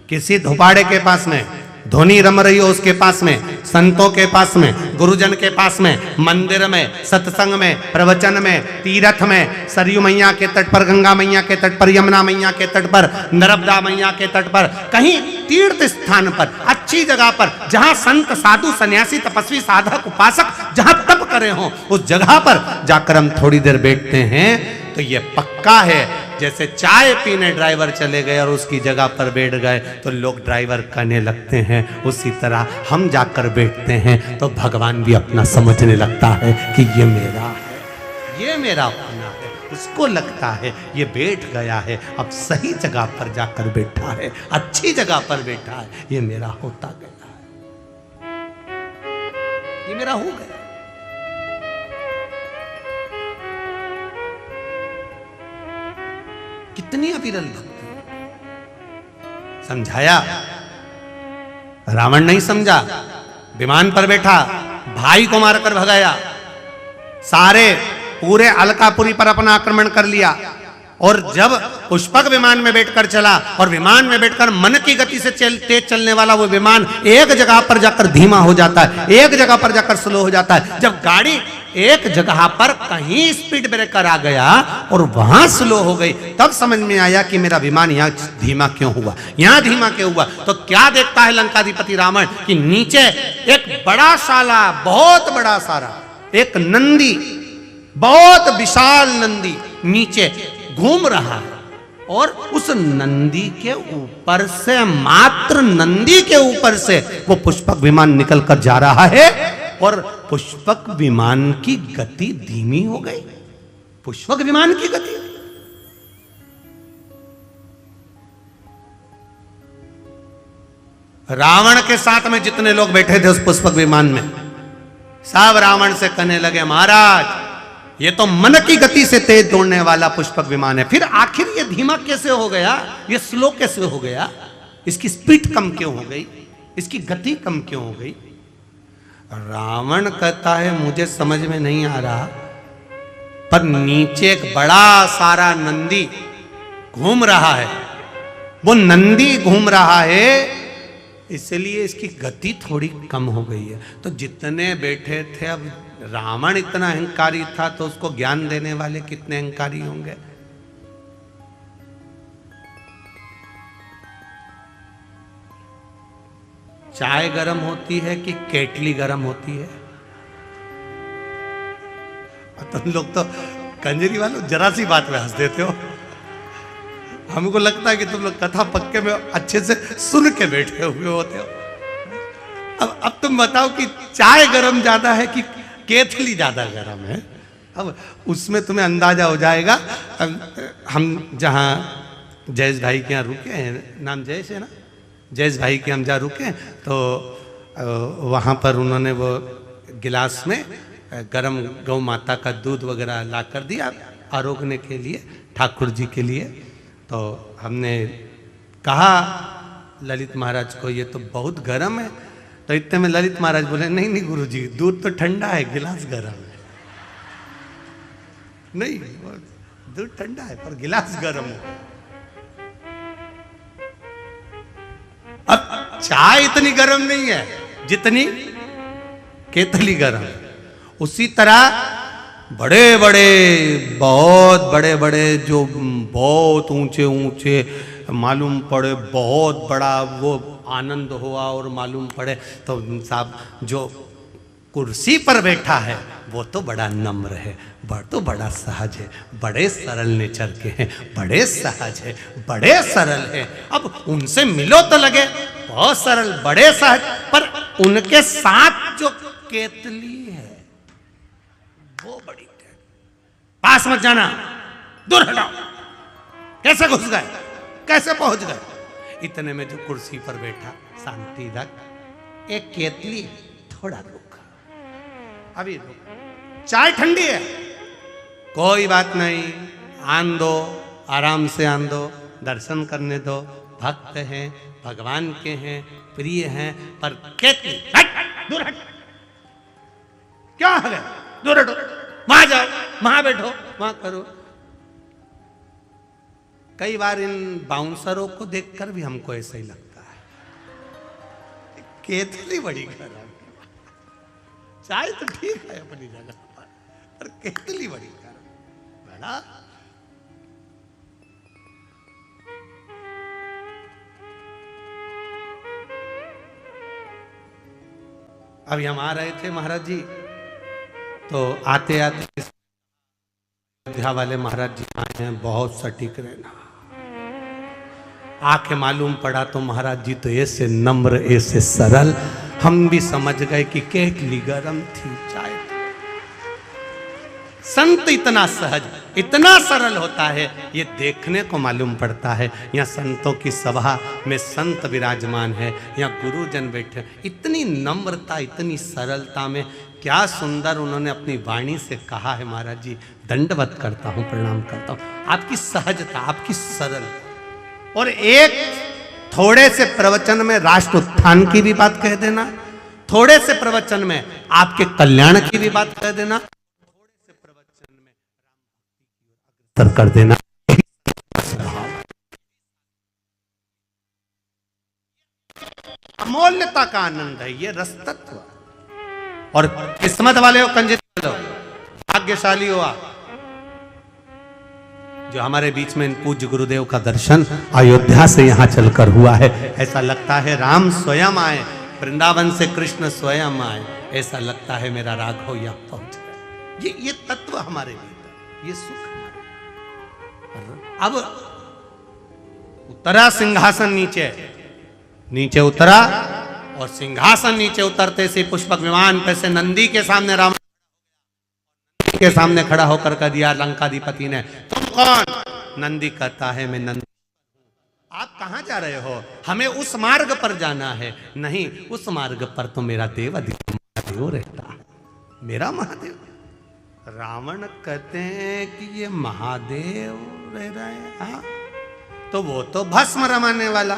किसी धोपाड़े के पास में धोनी रम रही हो, उसके पास में, संतों के पास में, गुरुजन के पास में, मंदिर में, सत्संग में, प्रवचन में, तीर्थ में, सरयू मैया के तट पर, गंगा मैया के तट पर, यमुना मैया के तट पर, नर्मदा मैया के तट पर, कहीं तीर्थ स्थान पर, अच्छी जगह पर, जहां संत साधु सन्यासी तपस्वी साधक उपासक जहां तप करे हो, उस जगह पर जाकर हम थोड़ी देर बैठते हैं तो ये पक्का है। जैसे चाय पीने ड्राइवर चले गए और उसकी जगह पर बैठ गए तो लोग ड्राइवर कहने लगते हैं, उसी तरह हम जाकर बैठते हैं तो भगवान भी अपना समझने लगता है कि ये मेरा है, ये मेरा अपना है। उसको लगता है ये बैठ गया है, अब सही जगह पर जाकर बैठा है, अच्छी जगह पर बैठा है, ये मेरा होता गया है, ये मेरा हो गया। कितनी अविरल भक्ति। समझाया, रावण नहीं समझा, विमान पर बैठा, भाई को मारकर भगाया, सारे पूरे अलकापुरी पर अपना आक्रमण कर लिया और जब पुष्पक विमान में बैठकर चला और विमान में बैठकर मन की गति से तेज चलने वाला वो विमान एक जगह पर जाकर धीमा हो जाता है, एक जगह पर जाकर स्लो हो जाता है। जब गाड़ी एक जगह पर कहीं स्पीड ब्रेकर आ गया और वहां स्लो हो गई, तब समझ में आया कि मेरा विमान यहाँ धीमा क्यों हुआ, यहाँ धीमा क्यों हुआ। तो क्या देखता है लंकाधिपति रावण कि नीचे एक बड़ा साला, बहुत बड़ा सारा एक नंदी, बहुत विशाल नंदी नीचे घूम रहा है और उस नंदी के ऊपर से, मात्र नंदी के ऊपर से वो पुष्पक विमान निकल कर जा रहा है और पुष्पक विमान की गति धीमी हो गई। पुष्पक विमान की गति, रावण के साथ में जितने लोग बैठे थे उस पुष्पक विमान में, सब रावण से कहने लगे, महाराज ये तो मन की गति से तेज दौड़ने वाला पुष्पक विमान है, फिर आखिर ये धीमा कैसे हो गया, ये स्लो कैसे हो गया, इसकी स्पीड कम क्यों हो गई, इसकी गति कम क्यों हो गई। रावण कहता है मुझे समझ में नहीं आ रहा, पर नीचे एक बड़ा सारा नंदी घूम रहा है, वो नंदी घूम रहा है इसलिए इसकी गति थोड़ी कम हो गई है। तो जितने बैठे थे, अब रावण इतना अहंकारी था तो उसको ज्ञान देने वाले कितने अहंकारी होंगे। चाय गरम होती है कि केटली गरम होती है? तुम लोग तो कंजरी वालों जरा सी बात में हंस देते हो। हमको लगता है कि तुम लोग कथा पक्के में अच्छे से सुन के बैठे हुए होते हो। अब तुम बताओ कि चाय गरम ज्यादा है कि केतली ज्यादा गरम है? अब उसमें तुम्हें अंदाजा हो जाएगा। हम जहाँ जयेश भाई के यहाँ रुके हैं, नाम जयेश है ना, जयेश भाई के हम जहाँ रुके तो वहाँ पर उन्होंने वो गिलास में गरम गौ माता का दूध वगैरह ला कर दिया आरोगने के लिए, ठाकुर जी के लिए। तो हमने कहा ललित महाराज को ये तो बहुत गर्म है। तो इतने में ललित महाराज बोले, नहीं नहीं गुरुजी, दूध तो ठंडा है, गिलास गर्म है। नहीं, दूध ठंडा है पर गिलास गर्म है। अब चाय इतनी गर्म नहीं है जितनी केतली गर्म है। उसी तरह बड़े बड़े, बहुत बड़े बड़े, जो बहुत ऊंचे ऊंचे मालूम पड़े, बहुत बड़ा वो आनंद हुआ और मालूम पड़े, तो साहब जो कुर्सी पर बैठा है वो तो बड़ा नम्र है, तो बड़ा सहज है, बड़े सरल नेचर के हैं, बड़े सहज है, बड़े सरल है। अब उनसे मिलो तो लगे बहुत सरल, बड़े सहज, पर उनके साथ जो केतली है वो बड़ी पास मत जाना, दूर हटाओ। कैसे घुस गए, कैसे पहुंच गए? इतने में जो कुर्सी पर बैठा शांति रख, एक केतली, थोड़ा रुक, अभी रुक, चाय ठंडी है, कोई बात नहीं, आन दो, आराम से आन दो, दर्शन करने दो, भक्त हैं, भगवान के हैं, प्रिय हैं, पर केतली हट, दूर हट, क्या है, दूर हटो, वहां जाओ, वहां बैठो, वहां करो। कई बार इन बाउंसरों को देखकर भी हमको ऐसा ही लगता है, केतली बड़ी खराब, चाय तो ठीक है अपनी जगह पर केतली बड़ी खराब बड़ा। अभी हम आ रहे थे महाराज जी, तो आते आते अयोध्या वाले महाराज जी आए हैं, बहुत सटीक रहना। आके मालूम पड़ा तो महाराज जी तो ऐसे नम्र, ऐसे सरल, हम भी समझ गए कि केतली गरम थी, चाय। संत इतना सहज, इतना सरल होता है, ये देखने को मालूम पड़ता है। यहाँ संतों की सभा में संत विराजमान है, यहाँ गुरुजन बैठे, इतनी नम्रता, इतनी सरलता में, क्या सुंदर उन्होंने अपनी वाणी से कहा है। महाराज जी दंडवत करता हूँ, प्रणाम करता हूँ, आपकी सहजता, आपकी सरलता। और एक थोड़े से प्रवचन में राष्ट्र उत्थान की भी बात कह देना, थोड़े से प्रवचन में आपके कल्याण की भी बात कह देना, थोड़े से प्रवचन में राम भक्ति की ओर अग्रसर कर देना। अमूल्यता का आनंद है, ये रस तत्व। और किस्मत वाले हो, कंजित वाले हो, भाग्यशाली हो आप, जो हमारे बीच में इन पूज्य गुरुदेव का दर्शन अयोध्या से यहाँ चलकर हुआ है। ऐसा लगता है राम स्वयं आए, वृंदावन से कृष्ण स्वयं आए, ऐसा लगता है मेरा राघव यहाँ पहुंच गए। ये तत्व हमारे भीतर, ये सुख हमारे। अब उतरा सिंहासन नीचे, नीचे उतरा और सिंहासन नीचे उतरते से पुष्पक विमान पे से नंदी के सामने राम के सामने खड़ा होकर कह दिया लंकाधिपति ने, तुम कौन? नंदी कहता है मैं नंदी। आप कहां जा रहे हो? हमें उस मार्ग पर जाना है। नहीं, उस मार्ग पर तो मेरा देव महादेव रहता है, मेरा महादेव। रावण कहते हैं कि ये महादेव रह रहे हैं। हाँ, तो वो तो भस्म रमाने वाला,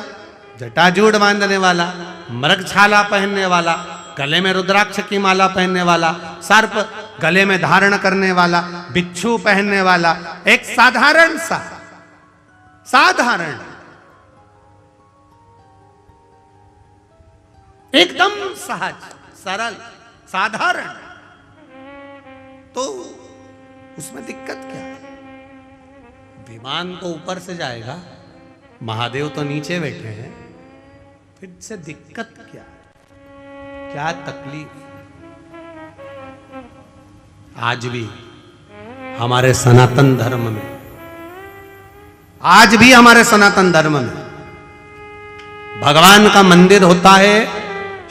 जटाजूड़ बांधने वाला, मृगछाला पहनने वाला, गले में रुद्राक्ष की माला पहनने वाला, सर्प गले में धारण करने वाला, बिच्छू पहनने वाला, एक साधारण सा, साधारण, एकदम सहज सरल साधारण, तो उसमें दिक्कत क्या है? विमान तो ऊपर से जाएगा, महादेव तो नीचे बैठे हैं, फिर से दिक्कत क्या है? क्या तकलीफ? आज भी हमारे सनातन धर्म में, आज भी हमारे सनातन धर्म में भगवान का मंदिर होता है,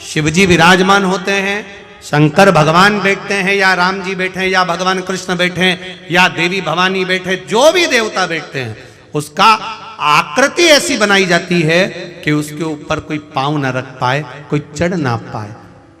शिवजी विराजमान होते हैं, शंकर भगवान बैठते हैं, या राम जी बैठे हैं, या भगवान कृष्ण बैठे हैं, या देवी भवानी बैठे, जो भी देवता बैठते हैं, उसका आकृति ऐसी बनाई जाती है कि उसके ऊपर कोई पांव न रख पाए, कोई चढ़ ना पाए।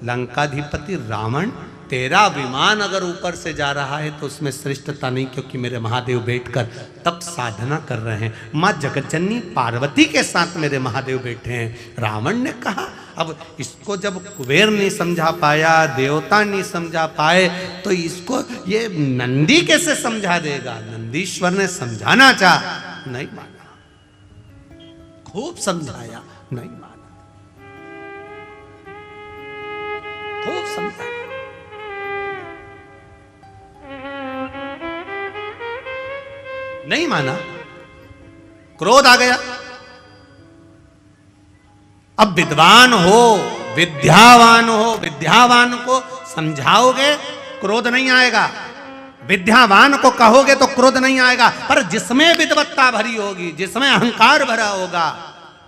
लंकाधिपति रावण, तेरा विमान अगर ऊपर से जा रहा है तो उसमें श्रेष्ठता नहीं, क्योंकि मेरे महादेव बैठकर तप साधना कर रहे हैं, माँ जगतजननी पार्वती के साथ मेरे महादेव बैठे हैं। रावण ने कहा, अब इसको जब कुबेर नहीं समझा पाया, देवता नहीं समझा पाए, तो इसको ये नंदी कैसे समझा देगा? नंदीश्वर ने समझाना चाहा, नहीं माना, खूब समझाया, नहीं माना, खूब समझाया, नहीं माना, क्रोध आ गया। अब विद्वान हो, विद्यावान हो, विद्यावान को समझाओगे क्रोध नहीं आएगा, विद्यावान को कहोगे तो क्रोध नहीं आएगा। पर जिसमें विद्वत्ता भरी होगी, जिसमें अहंकार भरा होगा,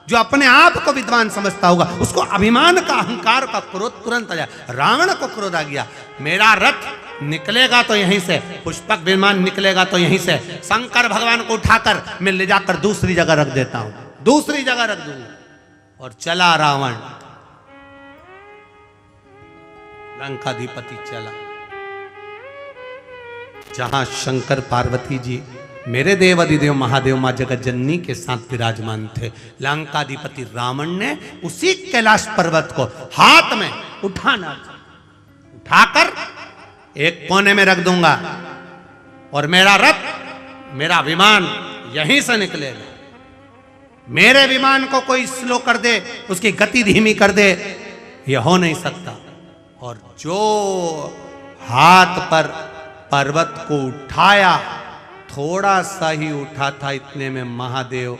जो अपने आप को विद्वान समझता होगा, उसको अभिमान का, अहंकार का क्रोध तुरंत आ जाए। रावण को क्रोध आ गया, मेरा रथ निकलेगा तो यहीं से, पुष्पक विमान निकलेगा तो यहीं से, शंकर भगवान को उठाकर मैं ले जाकर दूसरी जगह रख देता हूं, दूसरी जगह रख दूंगा। और चला रावण, लंकाधिपति चला जहां शंकर पार्वती जी, मेरे देव अधिदेव महादेव मां जगत जननी के साथ विराजमान थे। लंकाधिपति रावण ने उसी कैलाश पर्वत को हाथ में उठाना, उठाकर एक कोने में रख दूंगा और मेरा रथ, मेरा विमान यहीं से निकलेगा। मेरे विमान को कोई स्लो कर दे, उसकी गति धीमी कर दे, यह हो नहीं सकता। और जो हाथ पर पर्वत को उठाया, थोड़ा सा ही उठा था, इतने में महादेव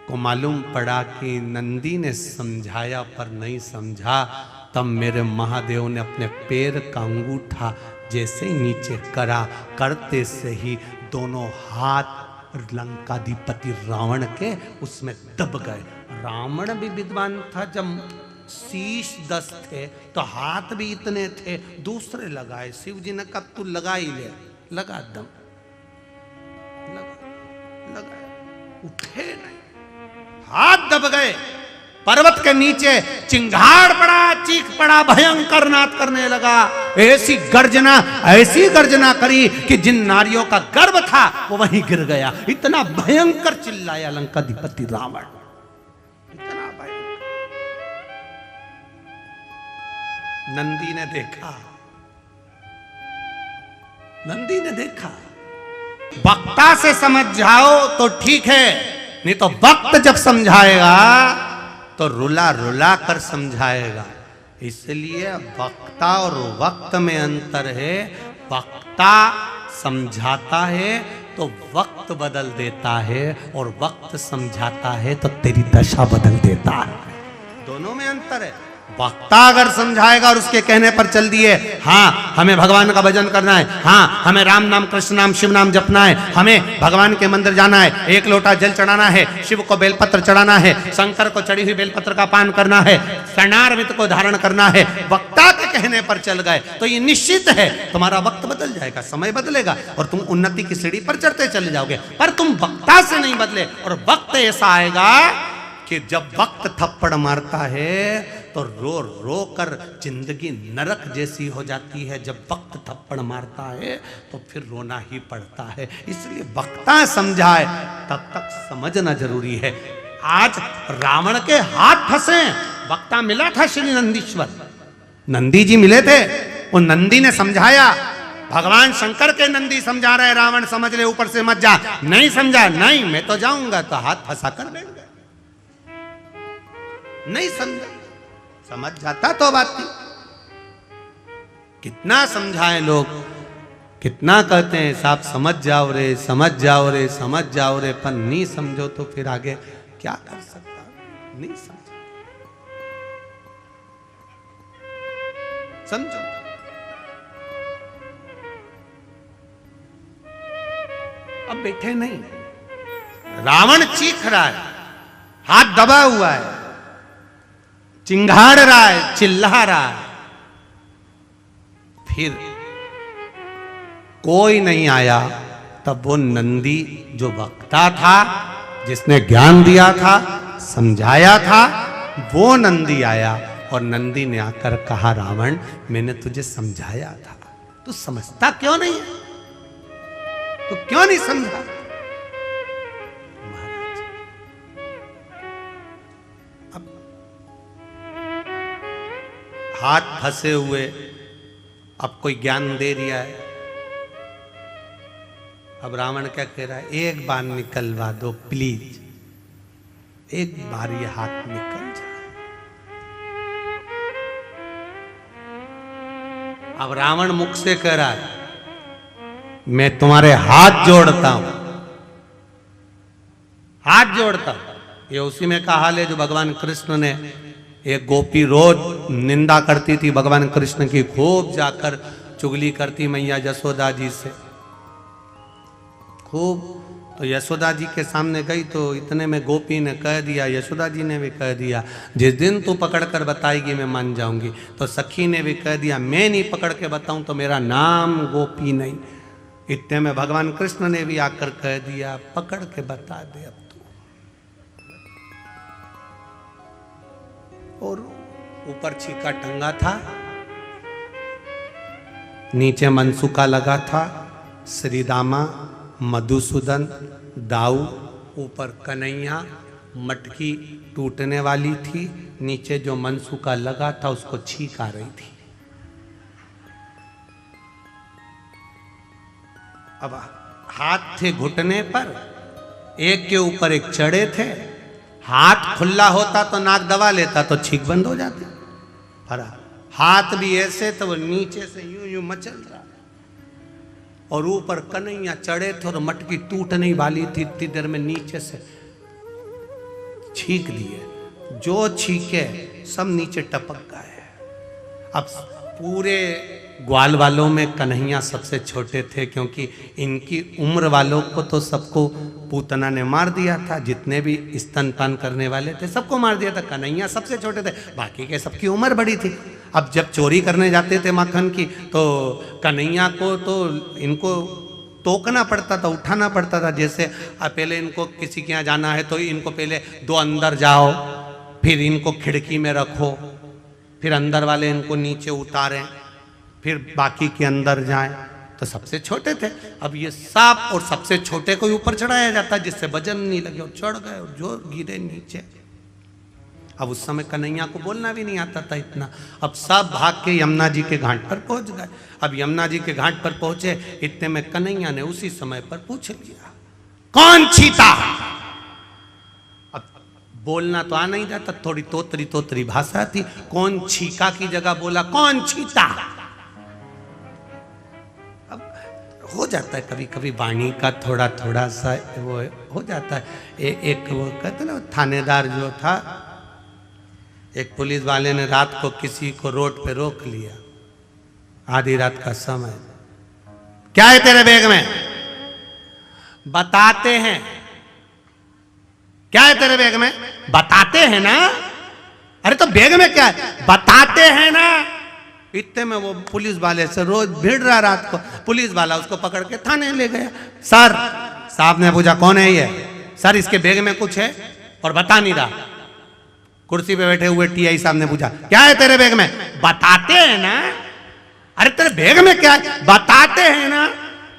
को मालूम पड़ा कि नंदी ने समझाया पर नहीं समझा। तब मेरे महादेव ने अपने पैर का अंगूठा जैसे ही नीचे करा, करते से ही दोनों हाथ लंकाधिपति रावण के उसमें दब गए। रावण भी विद्वान था, जब शीश 10 थे तो हाथ भी इतने थे, दूसरे लगाए। शिव जी ने कहा तू लगा ही ले, लगा दम, लगा, उठे नहीं, हाथ दब गए। पर्वत के नीचे चिंगाड़ पड़ा, चीख पड़ा, भयंकर नाद करने लगा। ऐसी गर्जना करी कि जिन नारियों का गर्भ था वो वहीं गिर गया। इतना भयंकर चिल्लाया लंकाधिपति रावण, इतना भयंकर। नंदी ने देखा, नंदी ने देखा। वक्ता से समझ जाओ तो ठीक है, नहीं तो वक्त जब समझाएगा तो रुला रुला कर समझाएगा। इसलिए वक्ता और वक्त में अंतर है। वक्ता समझाता है तो वक्त बदल देता है, और वक्त समझाता है तो तेरी दशा बदल देता है। दोनों में अंतर है। वक्ता अगर समझाएगा और उसके कहने पर चल दिए, हाँ हमें भगवान का भजन करना है, हाँ हमें राम नाम कृष्ण नाम शिव नाम जपना है, हमें भगवान के मंदिर जाना है, एक लोटा जल चढ़ाना है, शिव को बेलपत्र चढ़ाना है, शंकर को चढ़ी हुई बेलपत्र का पान करना है, शरणार्वित को धारण करना है, वक्ता के कहने पर चल गए तो ये निश्चित है तुम्हारा वक्त बदल जाएगा, समय बदलेगा और तुम उन्नति की सीढ़ी पर चढ़ते चले जाओगे। पर तुम वक्ता से नहीं बदले, और वक्त ऐसा आएगा कि जब वक्त थप्पड़ मारता है तो रो रो कर जिंदगी नरक जैसी हो जाती है। जब वक्त थप्पड़ मारता है तो फिर रोना ही पड़ता है। इसलिए वक्ता समझाए तब तक समझना जरूरी है। आज रावण के हाथ फंसे, वक्ता मिला था श्री नंदीश्वर, नंदी जी मिले थे, वो नंदी ने समझाया। भगवान शंकर के नंदी समझा रहे, रावण समझ ले ऊपर से मत जा। नहीं समझा, नहीं मैं तो जाऊंगा, तो हाथ फंसा कर बैठ गए। नहीं समझा, समझ जाता तो बात थी। कितना समझाए लोग, कितना कहते हैं साहब समझ जाओ रे, समझ जाओ रे, समझ जाओ रे, पर नहीं समझो तो फिर आगे क्या कर सकता। नहीं समझो, समझो। अब बैठे नहीं, रावण चीख रहा है, हाथ दबा हुआ है, चिंगाड़ रहा है, चिल्ला रहा है। फिर कोई नहीं आया। तब वो नंदी जो वक्ता था, जिसने ज्ञान दिया था, समझाया था, वो नंदी आया। और नंदी ने आकर कहा, रावण मैंने तुझे समझाया था, तू समझता क्यों नहीं है? तो क्यों नहीं समझा? हाथ फंसे हुए, अब कोई ज्ञान दे दिया है। अब रावण क्या कह रहा है, एक बार निकलवा दो प्लीज, एक बार ये हाथ निकल जाए। अब रावण मुख से कह रहा है, मैं तुम्हारे हाथ जोड़ता हूं, हाथ जोड़ता हूं। ये उसी में का हाल है जो भगवान कृष्ण ने, एक गोपी रोज निंदा करती थी भगवान कृष्ण की, खूब जाकर चुगली करती मैया यशोदा जी से खूब। तो यशोदा जी के सामने गई तो इतने में गोपी ने कह दिया, यशोदा जी ने भी कह दिया, जिस दिन तू पकड़ कर बताएगी मैं मान जाऊंगी। तो सखी ने भी कह दिया, मैं नहीं पकड़ के बताऊं तो मेरा नाम गोपी नहीं। इतने में भगवान कृष्ण ने भी आकर कह दिया, पकड़ के बता दे अब तू। और ऊपर छीका टंगा था, नीचे मनसुका लगा था, श्रीदामा, मधुसूदन, दाऊ, ऊपर कन्हैया, मटकी टूटने वाली थी, नीचे जो मनसुका लगा था उसको छीक आ रही थी। अब हाथ थे घुटने पर, एक के ऊपर एक चढ़े थे। हाथ खुला होता तो नाक दबा लेता तो छींक बंद हो जाती, पर हाथ भी ऐसे तो वो नीचे से यूं यूं मचल रहा, और ऊपर कन्हैया चढ़े थे और मटकी टूटने वाली थी। इतनी देर में नीचे से छींक दिए, जो छींके सब नीचे टपक गए। अब पूरे ग्वाल वालों में कन्हैया सबसे छोटे थे, क्योंकि इनकी उम्र वालों को तो सबको पूतना ने मार दिया था। जितने भी स्तनपान करने वाले थे सबको मार दिया था, कन्हैया सबसे छोटे थे, बाकी के सबकी उम्र बड़ी थी। अब जब चोरी करने जाते थे माखन की तो कन्हैया को तो इनको टोकना पड़ता था, उठाना पड़ता था। जैसे पहले इनको किसी के यहाँ जाना है तो इनको पहले दो अंदर जाओ, फिर इनको खिड़की में रखो, फिर अंदर वाले इनको नीचे उतारें, फिर बाकी के अंदर जाएं। तो सबसे छोटे थे। अब ये सांप और सबसे छोटे को ऊपर चढ़ाया जाता जिससे वजन नहीं लगे, और चढ़ गए और जो गिरे नीचे। अब उस समय कन्हैया को बोलना भी नहीं आता था इतना। अब सब भाग के यमुना जी के घाट पर पहुंच गए। अब यमुना जी के घाट पर पहुंचे, इतने में कन्हैया ने उसी समय पर पूछ लिया, कौन छीता? अब बोलना तो आ नहीं जाता, थोड़ी तोतरी तोतरी भाषा थी। कौन छीका की जगह बोला कौन छीता। अब हो जाता है कभी कभी वाणी का थोड़ा थोड़ा सा वो हो जाता है। एक वो कहते ना थानेदार जो था, एक पुलिस वाले ने रात को किसी को रोड पे रोक लिया, आधी रात का समय। क्या है तेरे बैग में? बताते हैं। क्या है तेरे बैग में? बताते हैं ना। अरे तो बैग में क्या है? बताते हैं ना। इतने में वो पुलिस वाले से रोज भिड़ रहा, रात को पुलिस वाला उसको पकड़ के थाने ले गया। सर, साहब ने पूछा कौन है ये? सर इसके बैग में कुछ है और बता नहीं रहा। कुर्सी पे बैठे हुए टीआई साहब ने पूछा क्या है तेरे बैग में? बताते हैं ना। अरे तेरे बैग में क्या है? बताते हैं ना।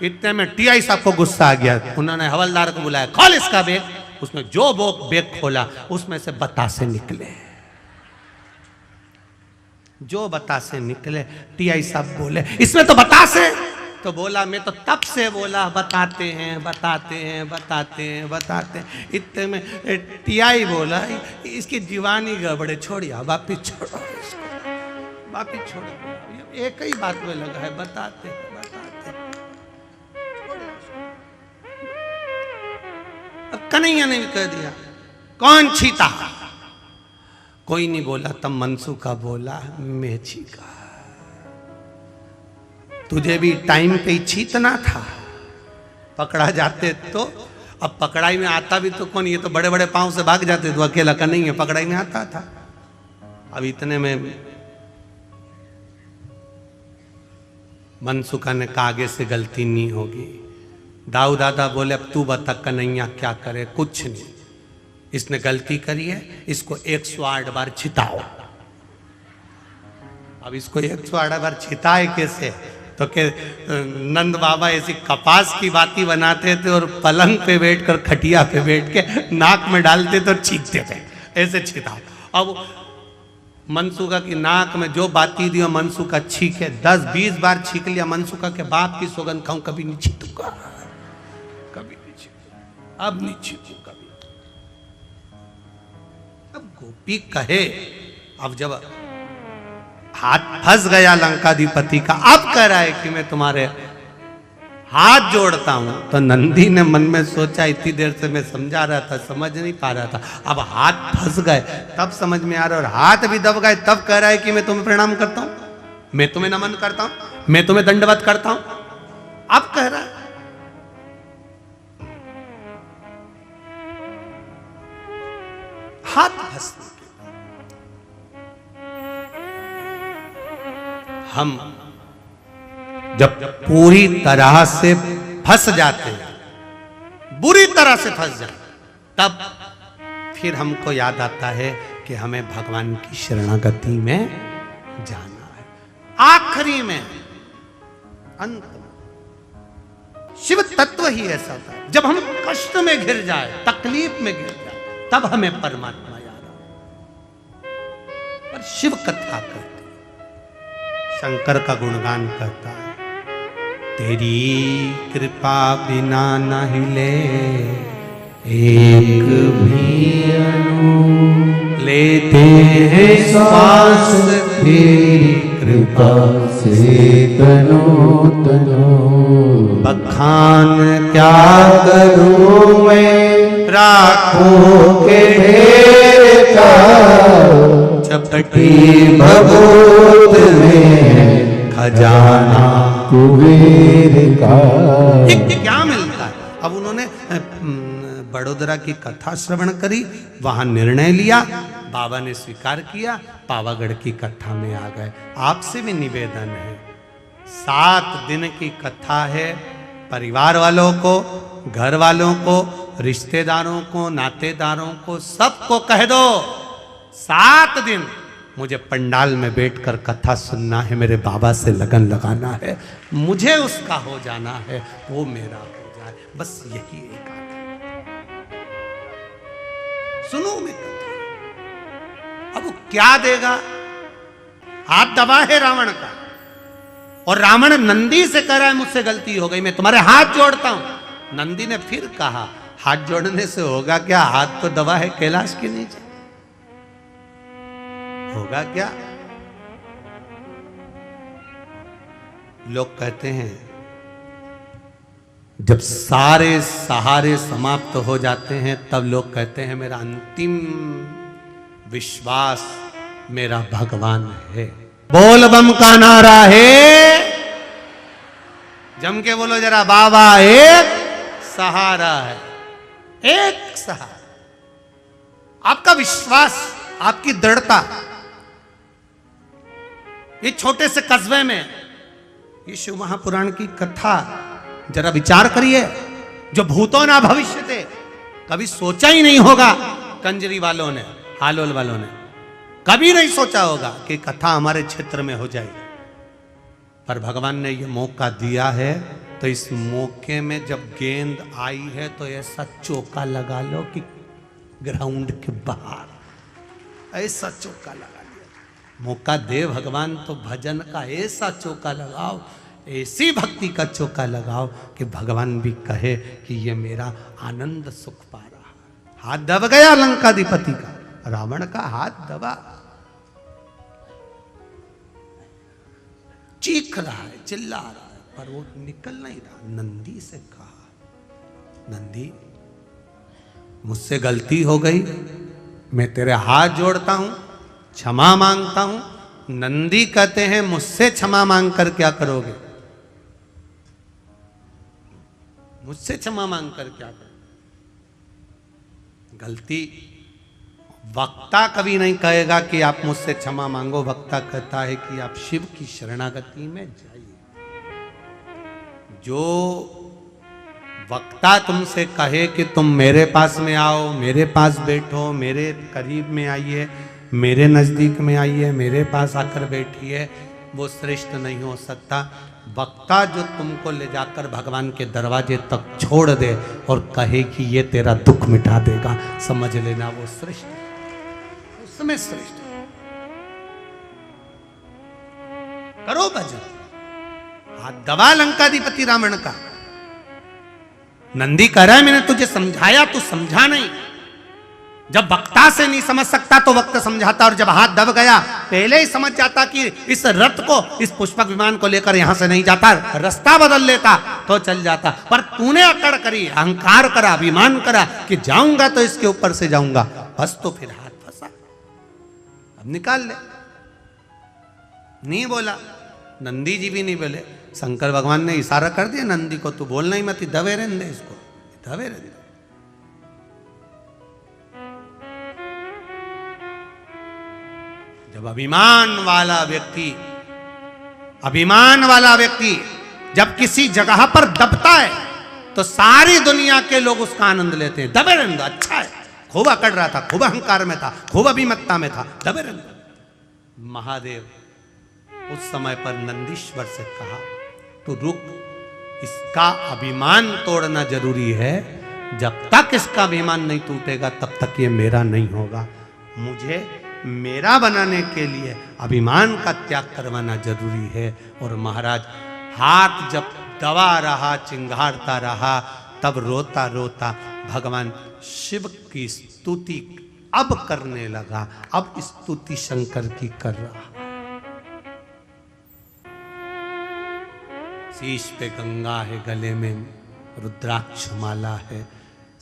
इतने में टीआई साहब को गुस्सा आ गया, उन्होंने हवलदार को बुलाया, खोल इसका बैग। उसने जो बैग खोला उसमें से बतासे निकले, जो बतासे निकले। टीआई साहब बोले इसमें तो बतासे। तो बोला मैं तो तब से बोला बताते हैं बताते हैं बताते हैं बताते हैं। इतने में टीआई बोला इसकी जीवानी गड़बड़े, छोड़िया वापिस छोड़ो इसको, वापिस छोड़ो। एक ही बात में लगा है, बताते हैं बताते हैं। अब कन्हैया ने भी कह दिया कौन छीता? कोई नहीं बोला। तब मनसुखा बोला मैं छीका। तुझे भी टाइम पे ही छीतना था, पकड़ा जाते तो। अब पकड़ाई में आता भी तो कौन, ये तो बड़े बड़े पांव से भाग जाते, तो अकेला कन्हैया पकड़ाई में आता था। अब इतने में मनसुखा ने कहा आगे से गलती नहीं होगी। दाऊ दादा बोले अब तू बता कन्हैया क्या करे? कुछ नहीं, इसने गलती करी है, इसको 108 बार छिताओ। अब इसको 108 बार छिताए कैसे? तो के नंद बाबा ऐसी कपास की बाती बनाते थे और पलंग पे बैठकर खटिया पे बैठ के नाक में डालते थे और छींकते थे, ऐसे छिताओ। अब मनसुखा की नाक में जो बाती दी मनसुखा छीके, 10-20 बार छीक लिया। मनसुखा के बाप की सौगंध खाऊं कभी नहीं छीकूंगा, कभी नहीं छीकूंगा, अब नहीं छीकू कभी। अब गोपी कहे, अब जब हाथ फंस गया लंकाधिपति का, अब कह रहा है कि मैं तुम्हारे हाथ जोड़ता हूं। तो नंदी ने मन में सोचा इतनी देर से मैं समझा रहा था, समझ नहीं पा रहा था, अब हाथ फंस गए तब समझ में आ रहा है, और हाथ भी दब गए तब कह रहा है कि मैं तुम्हें प्रणाम करता हूं, मैं तुम्हें नमन करता हूं, मैं तुम्हें दंडवत करता हूं। अब कह रहा है हाथ फंसने के। हम जब पूरी तरह से फंस जाते हैं, बुरी तरह से फंस जाते, तब फिर हमको याद आता है कि हमें भगवान की शरणागति में जाना है। आखिरी में, अंत में शिव तत्व ही ऐसा होता है, जब हम कष्ट में घिर जाए, तकलीफ में घिर जाए, तब हमें परमात्मा याद आता। पर शिव कथा करते, शंकर का गुणगान करता है, तेरी कृपा बिना न हिले एक भी अणु, लेते हैं श्वास तेरी कृपा से तनो तनो। बखान क्या करूं मैं राखों के ढेर का, चपटी भभूत में खजाना कुबेर का। क्या मिलता है? अब उन्होंने बड़ोदरा की कथा श्रवण करी, वहां निर्णय लिया, बाबा ने स्वीकार किया, पावागढ़ की कथा में आ गए। आपसे भी निवेदन है, 7 दिन की कथा है, परिवार वालों को, घर वालों को, रिश्तेदारों को, नातेदारों को, सबको कह दो 7 दिन मुझे पंडाल में बैठकर कथा सुनना है, मेरे बाबा से लगन लगाना है, मुझे उसका हो जाना है, वो मेरा हो जाए, बस यही एक आदत। सुनो मैं कथा। अब वो क्या देगा? हाथ दबा है रावण का, और रावण नंदी से कह रहा है मुझसे गलती हो गई, मैं तुम्हारे हाथ जोड़ता हूं। नंदी ने फिर कहा हाथ जोड़ने से होगा क्या? हाथ तो दबा है कैलाश के नीचे, होगा क्या? लोग कहते हैं जब सारे सहारे समाप्त हो जाते हैं तब लोग कहते हैं मेरा अंतिम विश्वास मेरा भगवान है। बोल बम का नारा है, जम के बोलो जरा, बाबा एक सहारा है, एक सहारा। आपका विश्वास, आपकी दृढ़ता, ये छोटे से कस्बे में ये शिव महापुराण की कथा जरा विचार करिए। जो भूतों ना भविष्य थे, कभी सोचा ही नहीं होगा कंजरी वालों ने, हालोल वालों ने कभी नहीं सोचा होगा कि कथा हमारे क्षेत्र में हो जाएगी। पर भगवान ने ये मौका दिया है, तो इस मौके में जब गेंद आई है तो ऐसा चौका लगा लो कि ग्राउंड के बाहर ऐसा चौका लगा लिया। मौका दे भगवान तो भजन का ऐसा चौका लगाओ, ऐसी भक्ति का चौका लगाओ कि भगवान भी कहे कि ये मेरा आनंद सुख पा रहा। हाथ दब गया लंकाधिपति का, रावण का हाथ दबा, चीख रहा है, चिल्ला रहा है, पर वो निकल नहीं रहा। नंदी से कहा, नंदी मुझसे गलती हो गई, मैं तेरे हाथ जोड़ता हूं, क्षमा मांगता हूं। नंदी कहते हैं मुझसे क्षमा मांग कर क्या करोगे? मुझसे क्षमा मांग कर क्या करोगे? गलती वक्ता कभी नहीं कहेगा कि आप मुझसे क्षमा मांगो। वक्ता कहता है कि आप शिव की शरणागति में जाइए। जो वक्ता तुमसे कहे कि तुम मेरे पास में आओ, मेरे पास बैठो, मेरे करीब में आइए, मेरे नजदीक में आइए, मेरे पास आकर बैठिए, वो श्रेष्ठ नहीं हो सकता। वक्ता जो तुमको ले जाकर भगवान के दरवाजे तक छोड़ दे और कहे कि ये तेरा दुख मिटा देगा, समझ लेना वो श्रेष्ठ, उसमें श्रेष्ठ। करो भजन, हाथ दबा लंकाधिपति रावण का। नंदी कह रहा है मैंने तुझे समझाया, तू समझा नहीं। जब वक्ता से नहीं समझ सकता तो वक्त समझाता, और जब हाथ दब गया पहले ही समझ जाता कि इस रथ को, इस पुष्पक विमान को लेकर यहां से नहीं जाता, रास्ता बदल लेता तो चल जाता। पर तूने अकड़ करी, अहंकार करा, अभिमान करा कि जाऊंगा तो इसके ऊपर से जाऊंगा, बस तो फिर हाथ फंसा। अब निकाल ले। नहीं बोला, नंदी जी भी नहीं बोले, शंकर भगवान ने इशारा कर दिया नंदी को, तू बोलना ही मत, दबे रहने दे इसको, दबे रहने दे। जब अभिमान वाला व्यक्ति जब किसी जगह पर दबता है तो सारी दुनिया के लोग उसका आनंद लेते हैं। दबे रहने दो, अच्छा है, खूब अकड़ रहा था, खूब अहंकार में था, खूब अभिमत्ता में था, दबे रहने दो। महादेव उस समय पर नंदीश्वर से कहा, तू रुक, इसका अभिमान तोड़ना जरूरी है। जब तक इसका अभिमान नहीं टूटेगा तब तक ये मेरा नहीं होगा। मुझे मेरा बनाने के लिए अभिमान का त्याग करवाना जरूरी है। और महाराज हाथ जब दबा रहा, चिंगारता रहा, तब रोता रोता भगवान शिव की स्तुति अब करने लगा। अब स्तुति शंकर की कर रहा। शीश पे गंगा है, गले में रुद्राक्ष माला है,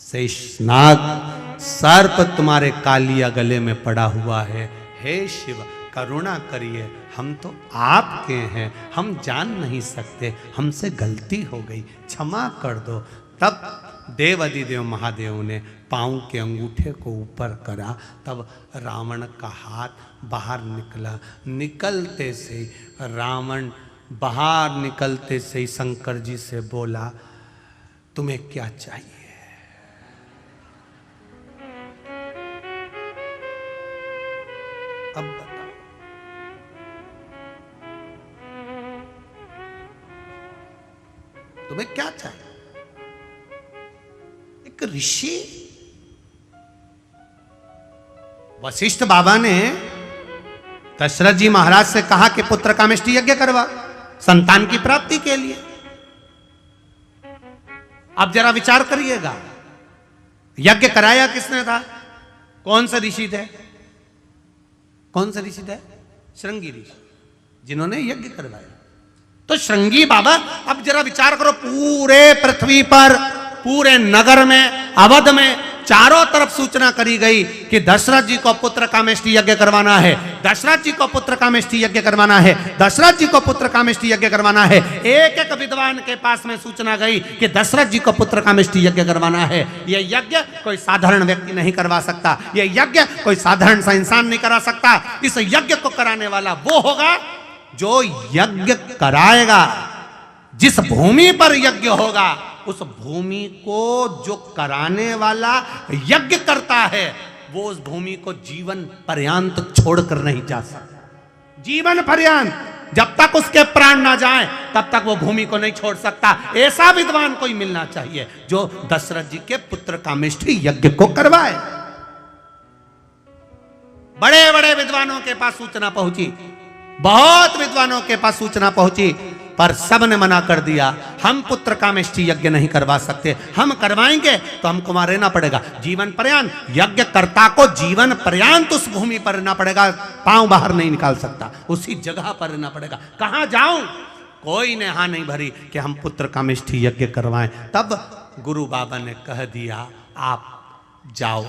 शेषनाग सर्प तुम्हारे कालिया गले में पड़ा हुआ है। हे शिव करुणा करिए, हम तो आपके हैं, हम जान नहीं सकते, हमसे गलती हो गई, क्षमा कर दो। तब देवाधिदेव महादेव ने पांव के अंगूठे को ऊपर करा, तब रावण का हाथ बाहर निकला। निकलते से रावण बाहर निकलते से ही शंकर जी से बोला, तुम्हें क्या चाहिए? अब बताओ, तुम्हें क्या चाहिए? एक ऋषि वशिष्ठ बाबा ने दशरथ जी महाराज से कहा कि पुत्र कामेष्टि यज्ञ करवा, संतान की प्राप्ति के लिए। अब जरा विचार करिएगा, यज्ञ कराया किसने था? कौन सा ऋषि थे? कौन सा ऋषि थे? श्रृंगी ऋषि, जिन्होंने यज्ञ करवाया। तो श्रृंगी बाबा, अब जरा विचार करो, पूरे पृथ्वी पर, पूरे नगर में, अवध में चारों तरफ सूचना करी गई कि दशरथ जी को पुत्र कामेष्टि यज्ञ करवाना है, दशरथ जी को पुत्र कामेष्टि यज्ञ करवाना है, दशरथ जी को पुत्र कामेष्टि यज्ञ करवाना है। एक एक विद्वान के पास में सूचना गई कि दशरथ जी को पुत्र कामेष्टि यज्ञ करवाना है। यह यज्ञ कोई साधारण व्यक्ति नहीं करवा सकता, यह यज्ञ कोई साधारण सा इंसान नहीं करा सकता। इस यज्ञ को कराने वाला वो होगा जो यज्ञ कराएगा। जिस भूमि पर यज्ञ होगा, उस भूमि को जो कराने वाला यज्ञ करता है, वो उस भूमि को जीवन पर्यंत छोड़कर नहीं जा सकता। जीवन पर्यंत, जब तक उसके प्राण ना जाएं, तब तक वो भूमि को नहीं छोड़ सकता। ऐसा विद्वान कोई मिलना चाहिए जो दशरथ जी के पुत्र कामेष्टि यज्ञ को करवाए। बड़े बड़े विद्वानों के पास सूचना पहुंची, बहुत विद्वानों के पास सूचना पहुंची, पर सब ने मना कर दिया। हम पुत्र कामेष्टि यज्ञ नहीं करवा सकते, हम करवाएंगे तो हमको वहां रहना पड़ेगा जीवन पर्यंत। यज्ञ कर्ता को जीवन पर्यंत उस भूमि पर रहना पड़ेगा, पांव बाहर नहीं निकाल सकता, उसी जगह पर रहना पड़ेगा। कहां जाऊं? कोई ने हां नहीं भरी कि हम पुत्र कामेष्टि यज्ञ करवाएं। तब गुरु बाबा ने कह दिया, आप जाओ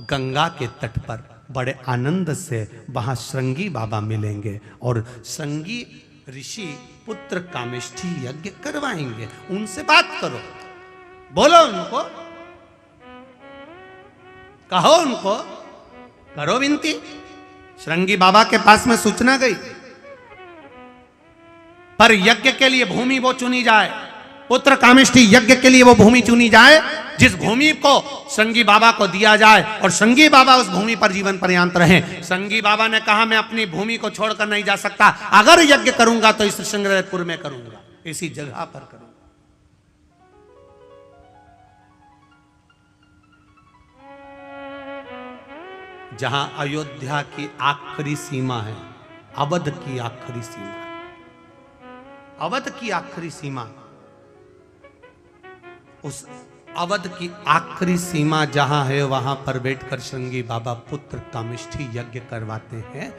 गंगा के तट पर, बड़े आनंद से वहां श्रृंगी बाबा मिलेंगे और श्रृंगी ऋषि पुत्र कामेष्टि यज्ञ करवाएंगे। उनसे बात करो, बोलो उनको, कहो उनको, करो विनती। श्रृंगी बाबा के पास में सूचना गई, पर यज्ञ के लिए भूमि वो चुनी जाए, पुत्र कामेष्टि यज्ञ के लिए वो भूमि चुनी जाए जिस भूमि को श्रृंगी बाबा को दिया जाए और श्रृंगी बाबा उस भूमि पर जीवन पर्यंत रहें। श्रृंगी बाबा ने कहा, मैं अपनी भूमि को छोड़कर नहीं जा सकता, अगर यज्ञ करूंगा तो इस श्रृंगेरपुर में करूंगा, इसी जगह पर करूंगा। जहां अयोध्या की आखिरी सीमा है, अवध की आखिरी सीमा, अवध की आखिरी सीमा, उस अवध की आखिरी सीमा जहां है, वहां पर बैठकर श्रृंगी बाबा पुत्र कामेष्टि यज्ञ करवाते हैं।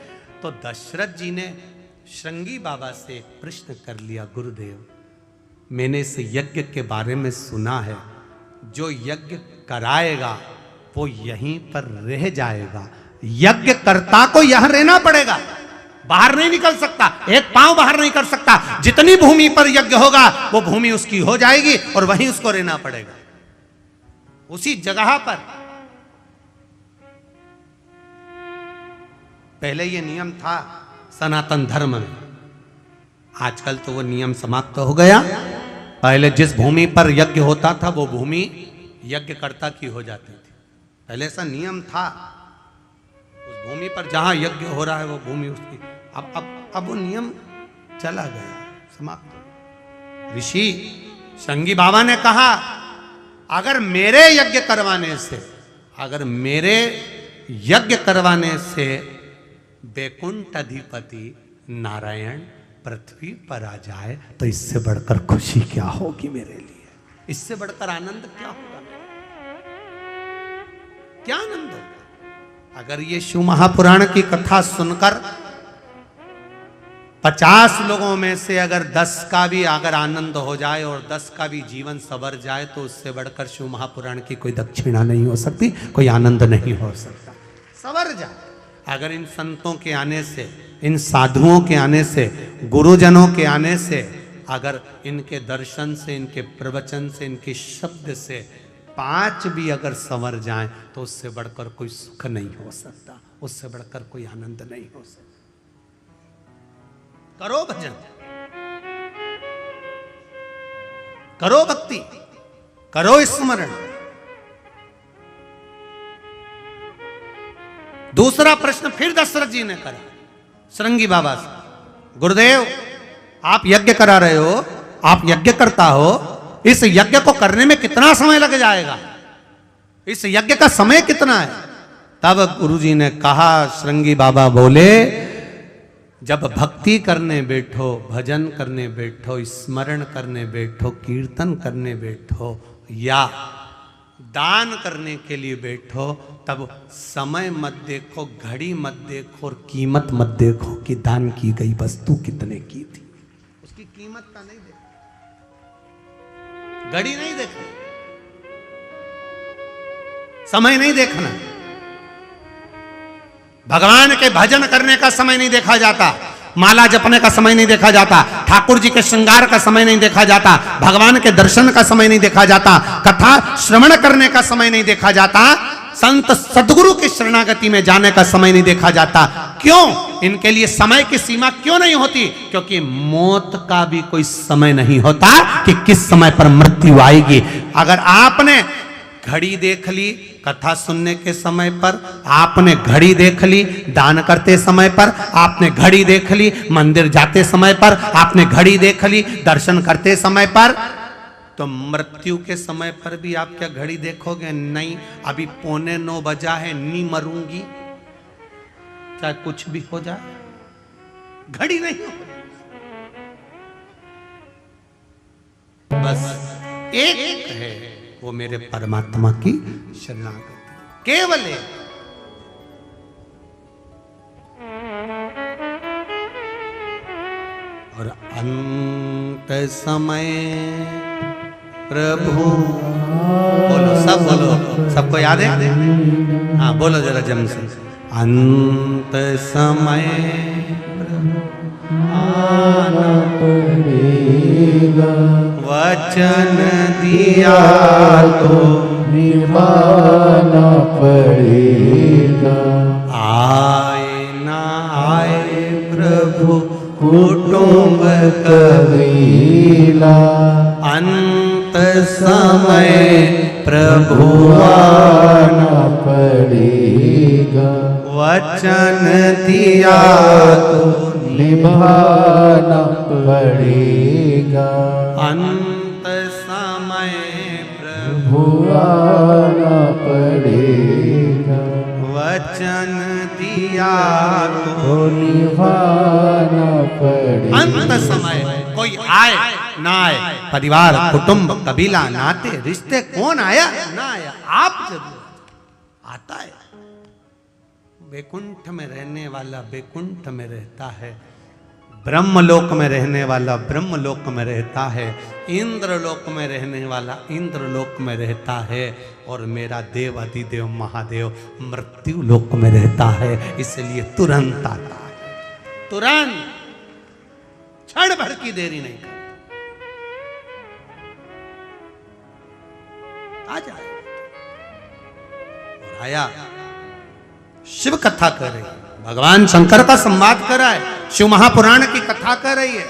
तो दशरथ जी ने श्रृंगी बाबा से एक प्रश्न कर लिया, गुरुदेव, मैंने इस यज्ञ के बारे में सुना है, जो यज्ञ कराएगा वो यहीं पर रह जाएगा, यज्ञ कर्ता को यहां रहना पड़ेगा, बाहर नहीं निकल सकता, एक पांव बाहर नहीं कर सकता। जितनी भूमि पर यज्ञ होगा वो भूमि उसकी हो जाएगी और वहीं उसको रहना पड़ेगा, उसी जगह पर। पहले ये नियम था सनातन धर्म में, आजकल तो वो नियम समाप्त हो गया। पहले जिस भूमि पर यज्ञ होता था वो भूमि यज्ञकर्ता की हो जाती थी, पहले ऐसा नियम था। उस भूमि पर जहां यज्ञ हो रहा है वो भूमि उसकी। अब वो नियम चला गया, समाप्त हो। ऋषि श्रृंगी बाबा ने कहा, अगर मेरे यज्ञ करवाने से, अगर मेरे यज्ञ करवाने से वैकुंठ अधिपति नारायण पृथ्वी पर आ जाए तो इससे बढ़कर खुशी क्या होगी मेरे लिए, इससे बढ़कर आनंद क्या होगा, क्या आनंद होगा। अगर ये शिव महापुराण की कथा सुनकर 50 लोगों में से अगर 10 का भी अगर आनंद हो जाए और 10 का भी जीवन संवर जाए, तो उससे बढ़कर शिव महापुराण की कोई दक्षिणा नहीं हो सकती, कोई आनंद नहीं हो सकता, संवर जाए। अगर इन संतों के आने से, इन साधुओं के आने से, गुरुजनों के आने से, अगर इनके दर्शन से, इनके प्रवचन से, इनके शब्द से 5 भी अगर संवर जाएं, तो उससे बढ़कर कोई सुख नहीं हो सकता, उससे बढ़कर कोई आनंद नहीं हो सकता। करो भजन, करो भक्ति, करो स्मरण। दूसरा प्रश्न फिर दशरथ जी ने करा श्रृंगी बाबा से, गुरुदेव आप यज्ञ करा रहे हो, आप यज्ञ करता हो, इस यज्ञ को करने में कितना समय लग जाएगा, इस यज्ञ का समय कितना है? तब गुरुजी ने कहा, श्रृंगी बाबा बोले, जब भक्ति करने बैठो, भजन करने बैठो, स्मरण करने बैठो, कीर्तन करने बैठो, या दान करने के लिए बैठो तब समय मत देखो, घड़ी मत देखो और कीमत मत देखो कि दान की गई वस्तु कितने की थी, उसकी कीमत का नहीं देखो, घड़ी नहीं देखना, समय नहीं देखना। भगवान के भजन करने का समय नहीं देखा जाता, माला जपने का समय नहीं देखा जाता, ठाकुर जी के श्रृंगार का समय नहीं देखा जाता, भगवान के दर्शन का समय नहीं देखा जाता, कथा श्रवण करने का समय नहीं देखा जाता, संत सदगुरु की शरणागति में जाने का समय नहीं देखा जाता। क्यों? इनके लिए समय की सीमा क्यों नहीं होती? क्योंकि मौत का भी कोई समय नहीं होता कि किस समय पर मृत्यु आएगी। अगर आपने घड़ी देख ली कथा सुनने के समय पर, आपने घड़ी देख ली दान करते समय पर, आपने घड़ी देख ली मंदिर जाते समय पर, आपने घड़ी देख ली दर्शन करते समय पर, तो मृत्यु के समय पर भी आप क्या घड़ी देखोगे? नहीं, अभी 8:45 बजा है, नहीं मरूंगी, चाहे कुछ भी हो जाए, घड़ी नहीं हो। बस एक है, वो मेरे परमात्मा की शरणागति, केवल एक। और अंत समय प्रभु, बोलो सब बोलो, सबको याद है? हाँ बोलो जरा जम से। अंत समय आना पड़ेगा, वचन दिया तो निभाना पड़ेगा। आए ना आए प्रभु कुटुंब कबीला, अंत समय प्रभु आना पड़ेगा। वचन दिया तो निभाना पड़ेगा। अंत समय प्रभु भुआना पड़ेगा। वचन दिया तो निभाना पड़ेगा। अंत समय कोई आए ना आए, परिवार कुटुंब कबीला नाते रिश्ते, कौन आया ना आया, आप जरूर आता है। वैकुंठ में रहने वाला वैकुंठ में रहता है, ब्रह्मलोक में रहने वाला ब्रह्मलोक में रहता है, इंद्रलोक में रहने वाला इंद्रलोक में रहता है, और मेरा देव अधिदेव महादेव मृत्यु लोक में रहता है। इसलिए तुरंत आता है, तुरंत, क्षण भर की देरी नहीं करता, आ जाए। और आया, शिव कथा कर रही है, भगवान शंकर का संवाद कर रहा है, शिव महापुराण की कथा कर रही है,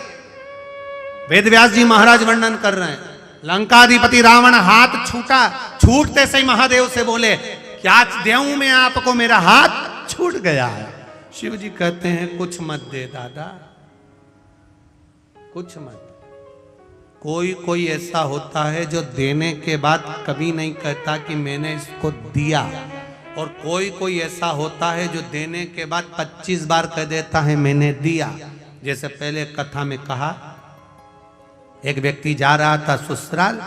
वेद व्यास जी महाराज वर्णन कर रहे हैं। लंकाधिपति रावण हाथ छूटा, छूटते से ही महादेव से बोले क्या देऊं मैं आपको, मेरा हाथ छूट गया है। शिव जी कहते हैं कुछ मत दे दादा, कुछ मत। कोई कोई ऐसा होता है जो देने के बाद कभी नहीं कहता कि मैंने इसको दिया, और कोई कोई ऐसा होता है जो देने के बाद 25 बार कह देता है मैंने दिया। जैसे पहले कथा में कहा, एक व्यक्ति जा रहा था ससुराल,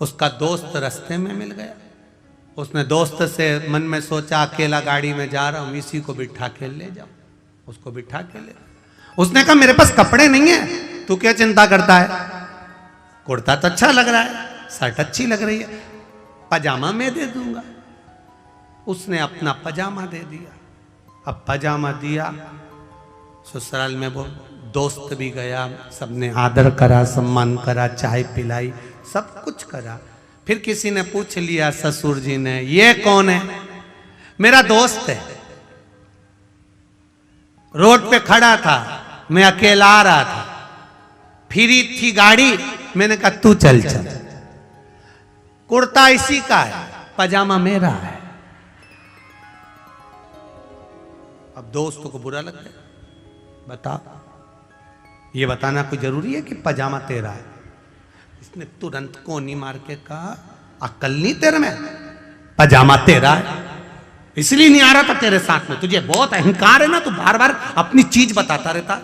उसका दोस्त रास्ते में मिल गया। उसने दोस्त से मन में सोचा अकेला गाड़ी में जा रहा हूं, इसी को बिठा के ले जाओ, उसको बिठा के ले। उसने कहा मेरे पास कपड़े नहीं है, तू क्या चिंता करता है, कुर्ता तो अच्छा लग रहा है, शर्ट अच्छी लग रही है, पजामा मैं दे दूंगा। उसने अपना पजामा दे दिया। अब पजामा दिया, ससुराल में वो दोस्त भी गया, सबने आदर करा, सम्मान करा, चाय पिलाई, सब कुछ करा। फिर किसी ने पूछ लिया ससुर जी ने, ये कौन है? मेरा दोस्त है, रोड पे खड़ा था, मैं अकेला आ रहा था, फ्री थी गाड़ी, मैंने कहा तू चल चल। कुर्ता इसी का है, पजामा मेरा है। अब दोस्तों को बुरा लग गया, बता, ये बताना कोई जरूरी है कि पजामा तेरा है? इसने तुरंत कोनी मार के कहा अक्ल नहीं तेरे में, पजामा तेरा है, इसलिए नहीं आ रहा था तेरे साथ में, तुझे बहुत अहंकार है ना, तू बार बार अपनी चीज बताता रहता,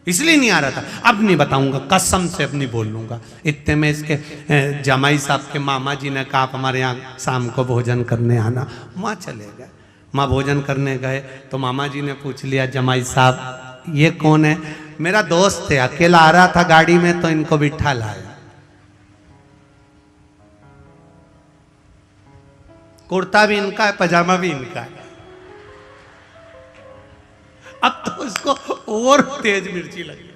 इसलिए नहीं आ रहा था। अब नहीं बताऊंगा, कसम से अब नहीं बोल लूंगा। इतने में इसके जमाई साहब के मामा जी ने कहा आप हमारे यहाँ शाम को भोजन करने आना। वहाँ चले गए। माँ भोजन करने गए तो मामा जी ने पूछ लिया जमाई साहब ये कौन है? मेरा दोस्त है, अकेला आ रहा था गाड़ी में तो इनको बिठा लाया। कुर्ता भी इनका है, पजामा भी इनका है। अब तो उसको और तेज मिर्ची लगी,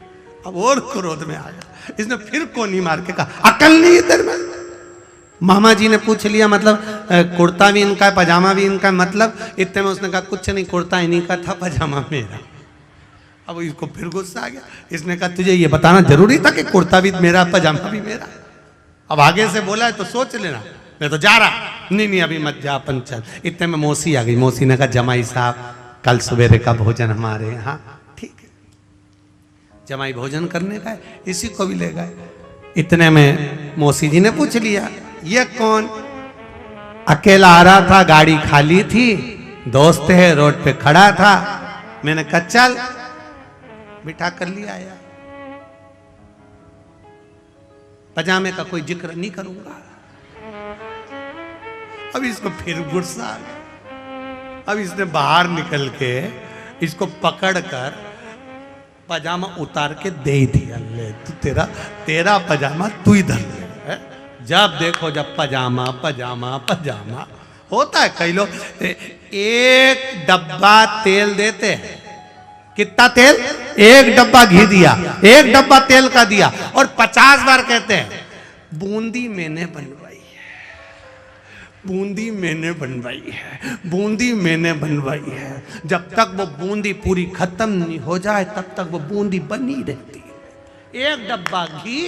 अब और क्रोध में आया। इसने फिर कोनी मार के कहा अकल नहीं इधर में। मामा जी ने पूछ लिया मतलब कुर्ता भी इनका है, पजामा भी इनका है, मतलब? इतने में उसने कहा कुछ नहीं, कुर्ता इन्हीं का था, पजामा मेरा। अब इसको फिर गुस्सा आ गया। इसने कहा तुझे ये बताना जरूरी था कि कुर्ता भी मेरा, पजामा भी मेरा? अब आगे से बोला है तो सोच लेना, मैं तो जा रहा। नहीं अभी मत जा, अपन चल। इतने में मौसी आ गई। मौसी ने कहा जमाई साहब कल सवेरे का भोजन हमारे यहाँ। ठीक है, जमाई भोजन करने का है, इसी को भी ले गए। इतने में मौसी जी ने पूछ लिया ये कौन? अकेला आ रहा था, गाड़ी खाली थी, दोस्त है, रोड पे खड़ा था, मैंने कहा चल बिठा कर लिया आया। पजामे का कोई जिक्र नहीं करूंगा। अब इसको फिर गुस्सा आ गया। अब इसने बाहर निकल के इसको पकड़ कर पजामा उतार के दे दिया। ले तू, तेरा पजामा तू ही धर ले। जब देखो जब पजामा पजामा पजामा होता है। कई लोग एक डब्बा तेल देते हैं, कितना तेल? एक डब्बा घी दिया, एक डब्बा तेल का दिया, और 50 बार कहते हैं बूंदी मैंने बनवाई है, बूंदी मैंने बनवाई है, बूंदी मैंने बनवाई है। जब तक वो बूंदी पूरी खत्म नहीं हो जाए तब तक वो बूंदी बनी रहती है। एक डब्बा घी,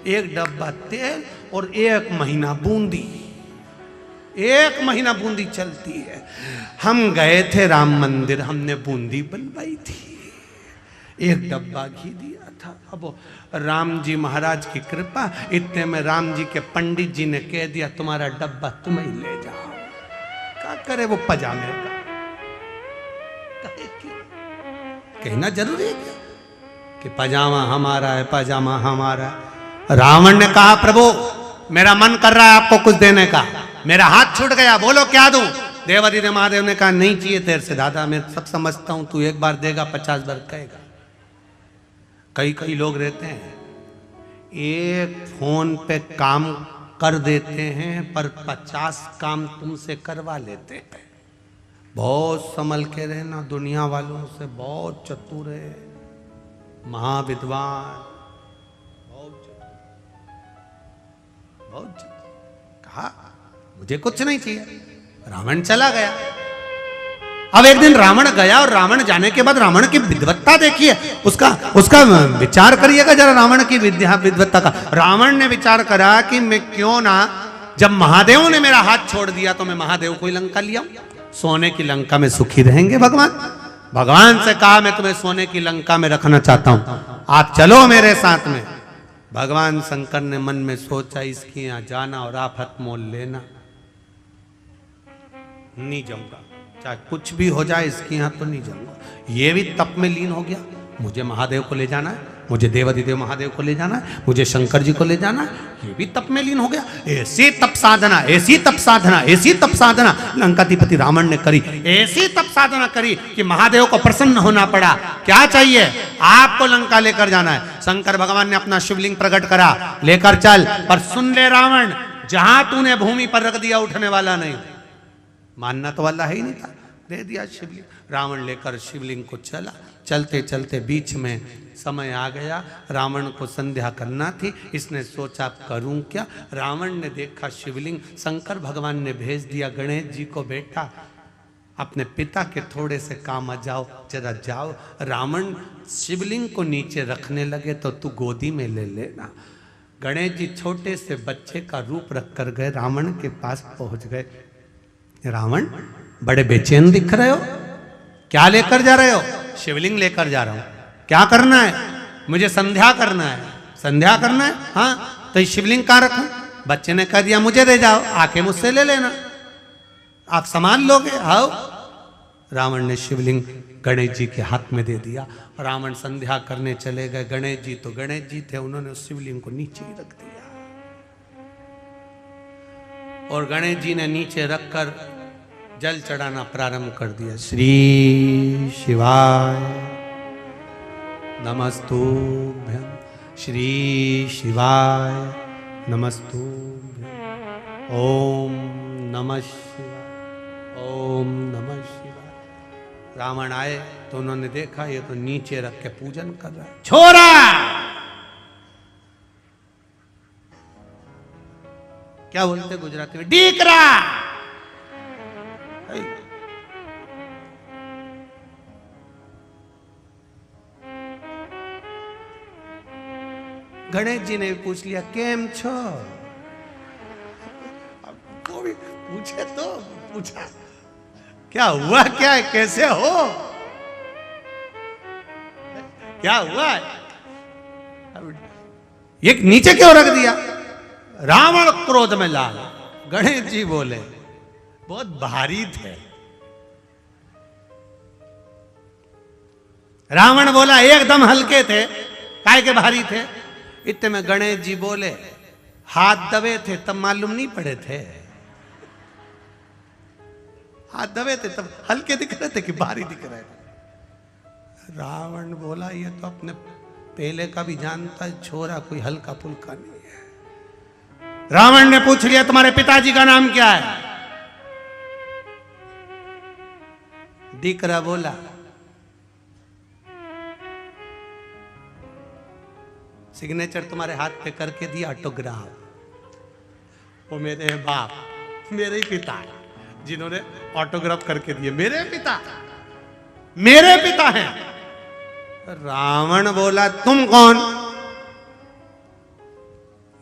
एक डब्बा तेल और 1 महीना बूंदी, 1 महीना बूंदी चलती है। हम गए थे राम मंदिर, हमने बूंदी बनवाई थी, 1 डब्बा घी दिया था। अब राम जी महाराज की कृपा, इतने में राम जी के पंडित जी ने कह दिया तुम्हारा डब्बा तुम ही ले जाओ। क्या करे वो पजामे का? कहना जरूरी है कि पजामा हमारा है, पजामा हमारा है। रावण ने कहा प्रभु मेरा मन कर रहा है आपको कुछ देने का, मेरा हाथ छूट गया, बोलो क्या दूं? देवादिदेव महादेव ने कहा नहीं चाहिए तेरे से दादा, मैं सब समझता हूं, तू एक बार देगा 50 बार कहेगा। कई लोग रहते हैं एक फोन पे काम कर देते हैं पर 50 काम तुमसे करवा लेते हैं। बहुत संभल के रहना, दुनिया वालों से बहुत चतुर है, महाविद्वान, बहुत चतुर। कहा मुझे कुछ नहीं चाहिए, रावण चला गया। अब एक दिन रावण गया और रावण जाने के बाद रावण की विद्वत्ता देखिए, उसका विचार करिएगा जरा रावण की विद्वत्ता का। रावण ने विचार करा कि मैं क्यों ना, जब महादेव ने मेरा हाथ छोड़ दिया तो मैं महादेव को ही लंका लिया, सोने की लंका में सुखी रहेंगे भगवान। भगवान से कहा मैं तुम्हें सोने की लंका में रखना चाहता हूं, आप चलो मेरे साथ में। भगवान शंकर ने मन में सोचा इसके यहां जाना और आफत मोल लेना, नहीं जाऊंगा, चाहे कुछ भी हो जाए इसके यहां तो नहीं जाऊंगा। ये भी तप में लीन हो गया, मुझे महादेव को ले जाना है, मुझे देवादिदेव महादेव को ले जाना है, मुझे शंकर जी को ले जाना है। ये भी तप में लीन हो गया। ऐसी तप साधना, ऐसी तप साधना, ऐसी तप साधना लंकाधिपति रावण ने करी, ऐसी तप साधना करी कि महादेव को प्रसन्न होना पड़ा। क्या चाहिए? आपको लंका लेकर जाना है। शंकर भगवान ने अपना शिवलिंग प्रकट करा, लेकर चल। पर सुन ले रावण, जहां तूने भूमि पर रख दिया उठने वाला नहीं। मानना तो वाला है ही नहीं था, दे दिया शिवलिंग। रावण लेकर शिवलिंग को चला। चलते चलते बीच में समय आ गया, रावण को संध्या करना थी। इसने सोचा करूं क्या। रावण ने देखा शिवलिंग, शंकर भगवान ने भेज दिया गणेश जी को, बेटा अपने पिता के थोड़े से काम आ जाओ, जरा जाओ। रावण शिवलिंग को नीचे रखने लगे तो तू गोदी में ले लेना। गणेश जी छोटे से बच्चे का रूप रख कर गए, रावण के पास पहुंच गए। रावण बड़े बेचैन दिख रहे हो, क्या लेकर जा रहे हो? शिवलिंग लेकर जा रहा हूं। क्या करना है? मुझे संध्या करना है। संध्या करना है? हाँ, तो ये शिवलिंग कहाँ रखूं? बच्चे ने कह दिया मुझे दे जाओ, आके मुझसे ले लेना। आप सामान लोगे? आओ। रावण ने शिवलिंग गणेश जी के हाथ में दे दिया। रावण संध्या करने चले गए। गणेश जी तो गणेश जी थे, उन्होंने उस शिवलिंग को नीचे ही रख दिया और गणेश जी ने नीचे रखकर जल चढ़ाना प्रारंभ कर दिया। श्री शिवाय नमस्तुभ्यं, श्री शिवाय नमस्तुभ्यं, ओम नमः शिवाय, ओम नमः शिवाय। रावण आए तो उन्होंने देखा ये तो नीचे रख के पूजन कर रहा है। छोरा, क्या बोलते गुजराती में, डीकरा। गणेश जी ने भी पूछ लिया, केम छो? को भी पूछे तो पूछा, क्या हुआ, क्या है, कैसे हो, क्या हुआ है? ये नीचे क्यों रख दिया? रावण क्रोध में लाल। गणेश जी बोले, बहुत भारी थे। रावण बोला, एकदम हल्के थे, काहे के भारी थे? इतने में गणेश जी बोले, हाथ दबे थे तब मालूम नहीं पड़े थे, हाथ दबे थे तब हल्के दिख रहे थे कि भारी दिख रहे थे। रावण बोला, ये तो अपने पहले का भी जानता है, छोरा कोई हल्का फुल्का नहीं है। रावण ने पूछ लिया, तुम्हारे पिताजी का नाम क्या है? डीकरा बोला, सिग्नेचर तुम्हारे हाथ पे करके दिया, ऑटोग्राफ। वो मेरे बाप, मेरे ही पिता है जिन्होंने ऑटोग्राफ करके दिए, मेरे पिता, मेरे पिता हैं। रावण बोला, तुम कौन?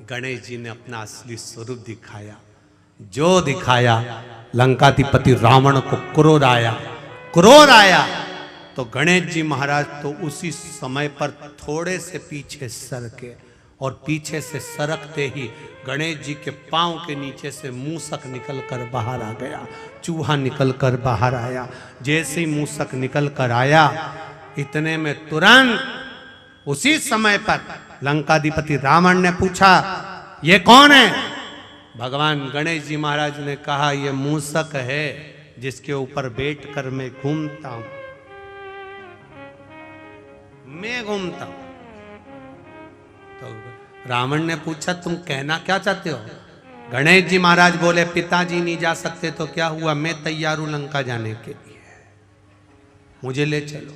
गणेश जी ने अपना असली स्वरूप दिखाया। जो दिखाया, लंकाधिपति रावण को क्रोध आया। क्रोध आया तो गणेश जी महाराज तो उसी समय पर थोड़े से पीछे सरके और पीछे से सरकते ही गणेश जी के पांव के नीचे से मूसक निकलकर बाहर आ गया, चूहा निकलकर बाहर आया। जैसे ही मूसक निकलकर आया, इतने में तुरंत उसी समय पर लंकाधिपति रावण ने पूछा, ये कौन है? भगवान गणेश जी महाराज ने कहा, ये मूसक है जिसके ऊपर बैठकर मैं घूमता हूं, मैं घूमता हूं। तो रावण ने पूछा, तुम कहना क्या चाहते हो? गणेश जी महाराज बोले, पिताजी नहीं जा सकते तो क्या हुआ, मैं तैयार हूं लंका जाने के लिए, मुझे ले चलो।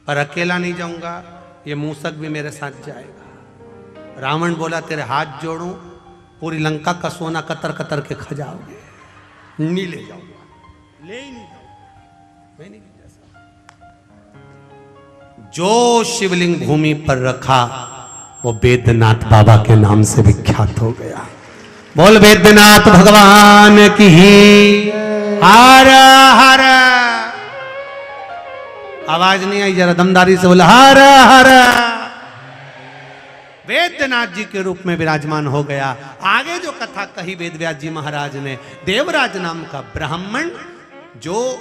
पर अकेला नहीं जाऊंगा, ये मूसक भी मेरे साथ जाएगा। रावण बोला, तेरे हाथ जोड़ूं, पूरी लंका का सोना कतर कतर के खा जाओगे। नहीं ले जाऊंगा, ले ही नहीं जाऊंगा, मैं नहीं जा सकता। जो शिवलिंग भूमि पर रखा वो वेद्यनाथ बाबा के नाम से विख्यात हो गया। बोल वेद्यनाथ भगवान की हर हर। आवाज नहीं आई, जरा दमदारी से बोला, हर हर। वेद्यनाथ जी के रूप में विराजमान हो गया। आगे जो कथा कही वेदव्यास जी महाराज ने, देवराज नाम का ब्राह्मण जो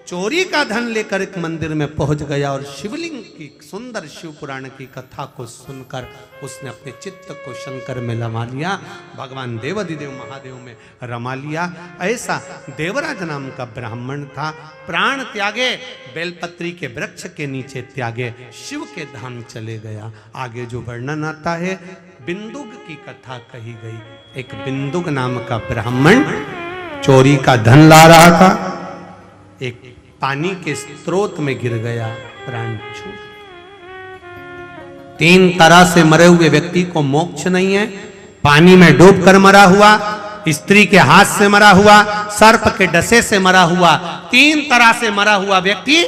चोरी का धन लेकर एक मंदिर में पहुंच गया और शिवलिंग की सुंदर शिव पुराण की कथा को सुनकर उसने अपने चित्त को शंकर में रमा लिया, भगवान देवाधिदेव महादेव में रमा लिया। ऐसा देवराज नाम का ब्राह्मण था। प्राण त्यागे, बेलपत्री के वृक्ष के नीचे त्यागे, शिव के धाम चले गया। आगे जो वर्णन आता है, बिंदुक की कथा कही गई। एक बिंदुक नाम का ब्राह्मण चोरी का धन ला रहा था, एक पानी के स्रोत में गिर गया, प्राण छूट। 3 तरह से मरे हुए व्यक्ति को मोक्ष नहीं है। पानी में डूबकर मरा हुआ, स्त्री के हाथ से मरा हुआ, सर्प के डसे से मरा हुआ, 3 तरह से मरा हुआ व्यक्ति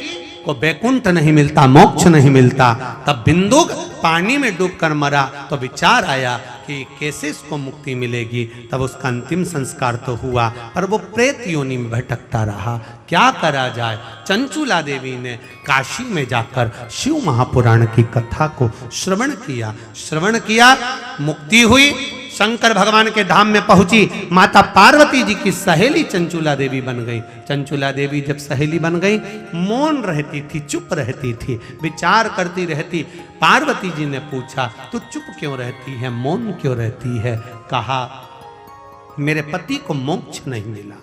को वैकुंठ नहीं मिलता, मोक्ष नहीं मिलता। तब बिंदुक पानी में डूबकर मरा तो विचार आया कि कैसे इसको मुक्ति मिलेगी। तब उसका अंतिम संस्कार तो हुआ, पर वो प्रेत योनि में भटकता रहा। क्या करा जाए? चंचुला देवी ने काशी में जाकर शिव महापुराण की कथा को श्रवण किया। मुक्ति हुई, शंकर भगवान के धाम में पहुंची, माता पार्वती जी की सहेली चंचुला देवी बन गई। चंचुला देवी जब सहेली बन गई, मौन रहती थी, चुप रहती थी, विचार करती रहती। पार्वती जी ने पूछा, तू चुप क्यों रहती है, मौन क्यों रहती है? कहा, मेरे पति को मोक्ष नहीं मिला।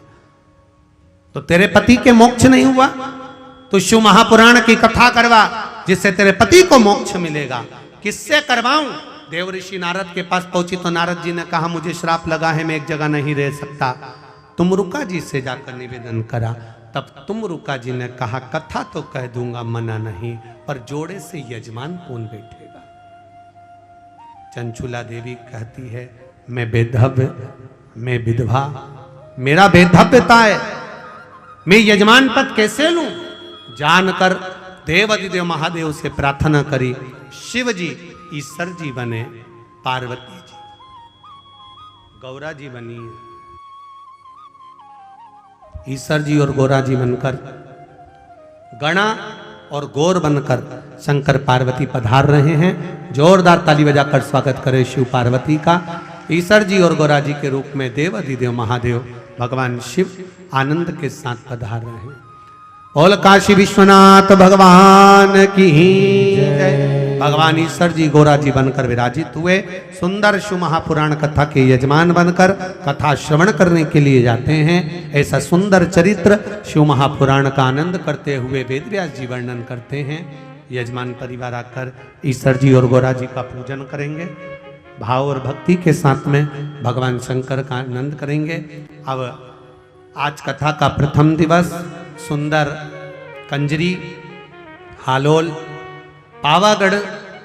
तो तेरे पति के मोक्ष नहीं हुआ तो शिव महापुराण की कथा करवा, जिससे तेरे पति को मोक्ष मिलेगा। किससे करवाऊं? देव ऋषि नारद के पास पहुंची तो नारद जी ने कहा, मुझे श्राप लगा है, मैं एक जगह नहीं रह सकता, तुम रुका जी से जाकर निवेदन करा। तब तुम रुका जी ने कहा, कथा तो कह दूंगा, मना नहीं, पर जोड़े से यजमान कौन बैठेगा? चंचुला देवी कहती है, मैं बेधव्य, मैं विधवा, मेरा बेधव्यता है, मैं यजमान पद कैसे लूं? जानकर देवादिदेव महादेव से प्रार्थना करी। शिव जी ईश्वर जी बने, पार्वती जी गौरा जी बनी। ईश्वर जी और गौरा जी बनकर, गणा और गौर बनकर शंकर पार्वती पधार रहे हैं। जोरदार ताली बजाकर स्वागत करें शिव पार्वती का। ईश्वर जी और गौरा जी के रूप में देवादिदेव महादेव भगवान शिव आनंद के साथ पधार रहे हैं। बोल काशी विश्वनाथ भगवान की जय। भगवान ईश्वर जी गौरा जी बनकर विराजित हुए। सुंदर शिव महापुराण कथा के यजमान बनकर कथा श्रवण करने के लिए जाते हैं। ऐसा सुंदर चरित्र शिव महापुराण का आनंद करते हुए वेदव्यास जी वर्णन करते हैं। यजमान परिवार आकर ईश्वर जी और गौरा जी का पूजन करेंगे, भाव और भक्ति के साथ में भगवान शंकर का आनंद करेंगे। अब आज कथा का प्रथम दिवस सुंदर कंजरी हालोल पावागढ़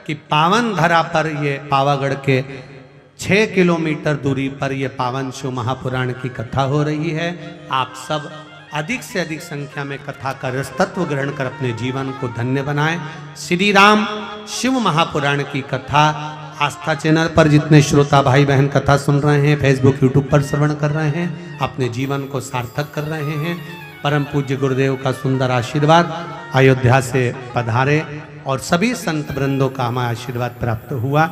की पावन धरा पर, ये पावागढ़ के 6 किलोमीटर दूरी पर ये पावन शिव महापुराण की कथा हो रही है। आप सब अधिक से अधिक संख्या में कथा का रसतत्व ग्रहण कर अपने जीवन को धन्य बनाएं। श्री राम शिव महापुराण की कथा आस्था चैनल पर जितने श्रोता भाई बहन कथा सुन रहे हैं, फेसबुक यूट्यूब पर श्रवण कर रहे हैं, अपने जीवन को सार्थक कर रहे हैं। परम पूज्य गुरुदेव का सुंदर आशीर्वाद अयोध्या से पधारे और सभी संत वृंदों का हमें आशीर्वाद प्राप्त हुआ।